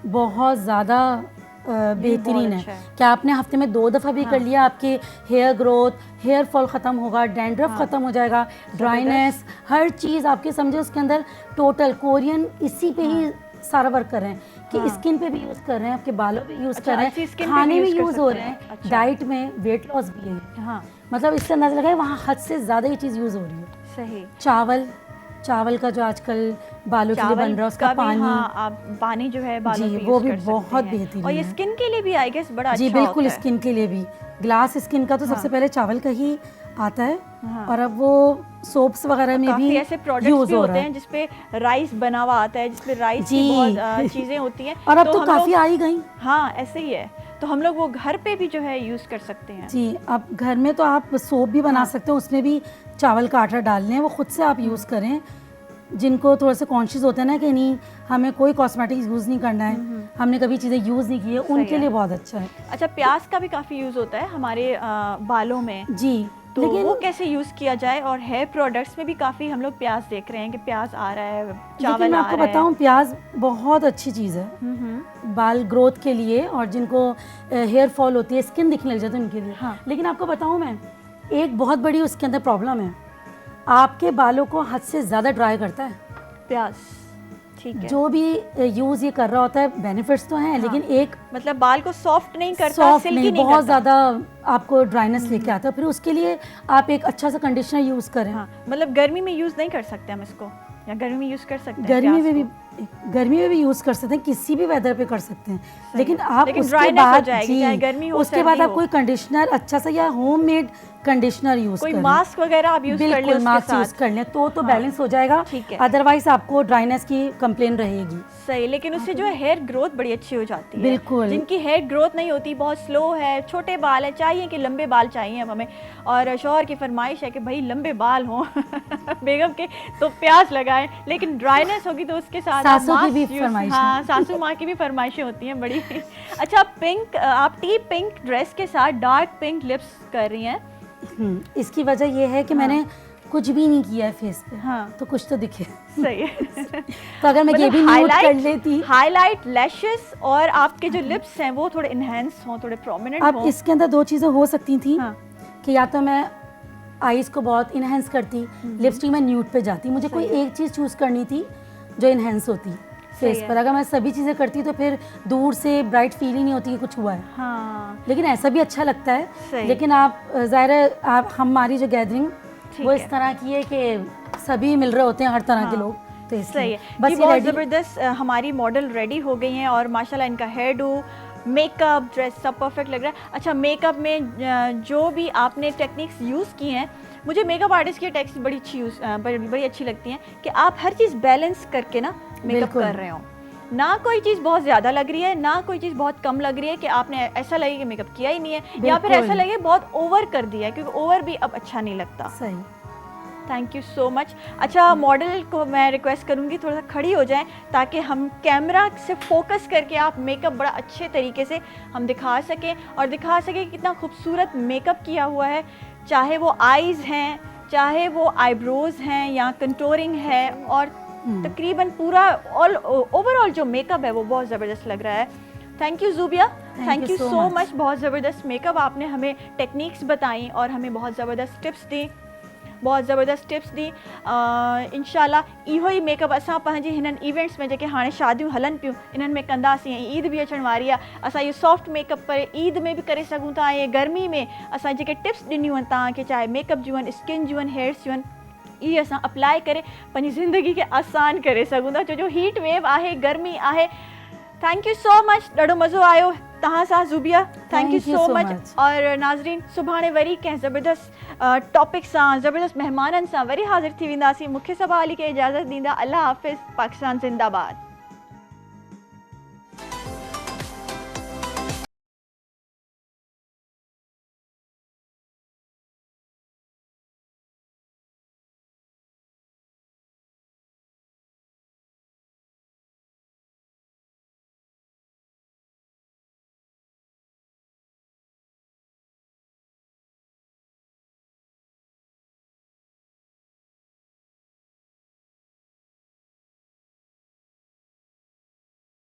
बहुत ज़्यादा बेहतरीन अच्छा है। क्या आपने हफ्ते में 2 दफ़ा भी कर लिया, आपके हेयर ग्रोथ, हेयर फॉल ख़त्म होगा, डैंड्रफ ख़त्म हो जाएगा, ड्राइनेस, हर चीज़ आपके समझे उसके अंदर टोटल। कोरियन इसी पे ही सारा वर्क कर रहे हैं कि स्किन पे भी यूज़ कर रहे हैं, आपके बालों पे यूज़ कर रहे हैं, खाने में यूज़ हो रहे हैं, डाइट में, वेट लॉस भी है। हाँ मतलब इससे अंदाज़ा लगाए वहाँ हद से ज़्यादा ये चीज़ यूज़ हो रही है। सही। चावल का जो आजकल बालों के लिए बन रहा है, उसका पानी, हाँ, आप पानी जो है बालों जी पे वो यूज भी कर सकते बहुत हैं। बेहतरीन और ये है। स्किन के लिए भी आई गेस बड़ा जी अच्छा बिल्कुल, होता है। स्किन के लिए भी, ग्लास स्किन का तो सबसे पहले चावल का ही आता है, और अब वो सोप्स वगैरह में काफी भी ऐसे प्रोडक्ट्स यूज भी हो होते रहा हैं है। जिसपे राइस बना हुआ आता है, जिसपे राइस की जी। बहुत चीजें होती हैं, और अब तो हम काफ़ी लोग- आ ही गई। हाँ ऐसे ही है, तो हम लोग वो घर पे भी जो है यूज कर सकते हैं। जी, अब घर में तो आप सोप भी बना सकते हो, उसमें भी चावल का आटा डालने हैं, वो खुद से आप यूज़ करें। जिनको थोड़ा सा कॉन्शियस होता है ना कि नहीं हमें कोई कॉस्मेटिक यूज़ नहीं करना है, हमने कभी चीज़ें यूज़ नहीं की है, उनके लिए बहुत अच्छा है। अच्छा, प्याज का भी काफी यूज होता है हमारे बालों में, जी, तो लेकिन वो कैसे यूज किया जाए? और हेयर प्रोडक्ट्स में भी काफी हम लोग प्याज देख रहे हैं कि प्याज आ रहा है, चावल लेकिन मैं आ आपको रहा है। बताऊं, प्याज बहुत अच्छी चीज़ है बाल ग्रोथ के लिए, और जिनको हेयर फॉल होती है, स्किन दिखने लग जाती है उनके लिए। हाँ। लेकिन आपको बताऊं मैं, एक बहुत बड़ी उसके अंदर प्रॉब्लम है, आपके बालों को हद से ज़्यादा ड्राई करता है। प्याज, ठीक है। जो भी यूज़ ये कर रहा होता है, बेनिफिट्स तो हैं, लेकिन एक मतलब बाल को सॉफ्ट नहीं करता, सॉफ्ट सिल्की नहीं, नहीं बहुत करता। ज़्यादा आपको ड्राइनेस लेके आता है। फिर उसके लिए आप एक अच्छा सा कंडीशनर यूज़ करें। हाँ, मतलब गर्मी में यूज नहीं कर सकते हम इसको, या गर्मी में यूज कर सकते हैं गर्मी प्याज में को? भी, गर्मी में भी यूज़ कर सकते हैं, किसी भी वेदर पे कर सकते हैं, लेकिन आप लेकिन उसके dryness हो बाद जाएगी, चाहे गर्मी हो, उसके बाद सर्दी आप हो। कोई कंडीशनर अच्छा सा या होममेड कंडीशनर यूज़ कोई करें। मास्क वगैरह आप यूज कर ले बिल्कुल उसके मास्क यूज़ साथ। कर लें तो बैलेंस हो जाएगा, ठीक है। अदरवाइज आपको ड्राइनेस की कंप्लेन रहेगी। सही, लेकिन उससे जो है हेयर ग्रोथ बड़ी अच्छी हो जाती है। बिल्कुल। जिनकी हेयर ग्रोथ नहीं होती, बहुत स्लो है, छोटे बाल है, चाहिए कि लंबे बाल चाहिए अब हमें, और शौहर की फरमाइश है कि भाई लंबे बाल हों बेगम के, तो प्याज लगाएं, लेकिन ड्राइनेस होगी तो उसके साथ आप सासू की भी mask use- फरमाइश है। हाँ, सासू माँ की भी फरमाइशें होती हैं बड़ी। अच्छा, पिंक, आप टी पिंक ड्रेस के साथ डार्क पिंक लिप्स कर रही हैं। इसकी वजह ये है कि मैंने कुछ भी नहीं किया है फेस पे, हाँ। तो कुछ तो दिखे। सही है। तो अगर मैं ये भी नोट कर लेती, हाईलाइट, लैशेस, और आपके जो लिप्स हैं वो थोड़े इनहेंस हों, थोड़े प्रोमिनेंट अब हों। इसके अंदर 2 चीज़ें हो सकती थी, हाँ। कि या तो मैं आईज को बहुत इनहेंस करती, लिपस्टिक में न्यूड पे जाती, मुझे कोई एक चीज़ चूज़ करनी थी जो इनहेंस होती फेस है। पर। अगर मैं सभी चीज़ें करती तो फिर दूर से ब्राइट फील ही नहीं होती कि कुछ हुआ है। हाँ, लेकिन ऐसा भी अच्छा लगता है। सही। लेकिन आप ज़ाहिर है, आप हमारी जो गैदरिंग ठीक वो है। इस तरह की है कि सभी मिल रहे होते हैं, हर तरह के हाँ। लोग, तो इसलिए सही है बस जी, ये बहुत ready- ज़बरदस्त हमारी मॉडल रेडी हो गई हैं और माशाल्लाह इनका हेयर डू, मेकअप, ड्रेस सब परफेक्ट लग रहा है। अच्छा, मेकअप में जो भी आपने टेक्निक्स यूज़ की हैं, मुझे मेकअप आर्टिस्ट की टेक्निक्स बड़ी अच्छी लगती हैं कि आप हर चीज़ बैलेंस करके ना मेकअप बिल्कुल। कर रहे हो, ना कोई चीज़ बहुत ज़्यादा लग रही है, ना कोई चीज़ बहुत कम लग रही है कि आपने ऐसा लगे कि मेकअप किया ही नहीं है, या फिर बिल्कुल। ऐसा लगे बहुत ओवर कर दिया है, क्योंकि ओवर भी अब अच्छा नहीं लगता। सही। Thank you so much. अच्छा, मॉडल को मैं रिक्वेस्ट करूँगी थोड़ा सा खड़ी हो जाएं ताकि हम कैमरा से फोकस करके आप मेकअप बड़ा अच्छे तरीके से हम दिखा सकें और दिखा सकें कि कितना खूबसूरत मेकअप किया हुआ है, चाहे वो आईज़ हैं, चाहे वो आईब्रोज़ हैं या कंटोरिंग है, और तकरीबन पूरा ओवरऑल जो मेकअप है वो बहुत ज़बरदस्त लग रहा है। Thank you Zubia, thank you so much. बहुत ज़बरदस्त मेकअप, आपने हमें टेक्निक्स बताई और हमें बहुत ज़बरदस्त टिप्स दी। इंशाल्लाह इहो ही मेकअप असां पंहिंजे हिननि इवेंट्स में जेके हाणे शादियूं हलनि पियूं इन्हनि में कंदासीं। ऐं ईद बि अचण वारी आहे, असां इहो सॉफ्ट मेकअप पर ईद में बि करे सघूं था। ऐं गर्मी में असां जेके टिप्स ॾिनियूं आहिनि तव्हांखे, चाहे मेकअप जूं आहिनि, स्किन जूं आहिनि, हेयर्स जूं आहिनि, इहे असां अप्लाई करे पंहिंजी ज़िंदगी खे आसान करे सघूं था, छो जो हीट वेव आहे, गर्मी आहे। थैंक यू सो मच, ॾाढो मज़ो आयो तव्हां सां ज़ूबिया, थैंक यू सो मच। और नाज़रीन, सुभाणे वरी कंहिं ज़बरदस्त टॉपिक सां, ज़बरदस्त महिमाननि सां वरी हाज़िर थी वेंदासीं। मूंखे सभु हाली खे इजाज़त ॾींदा। अल्लाह हाफ़िज़। पाकिस्तान ज़िंदाबाद।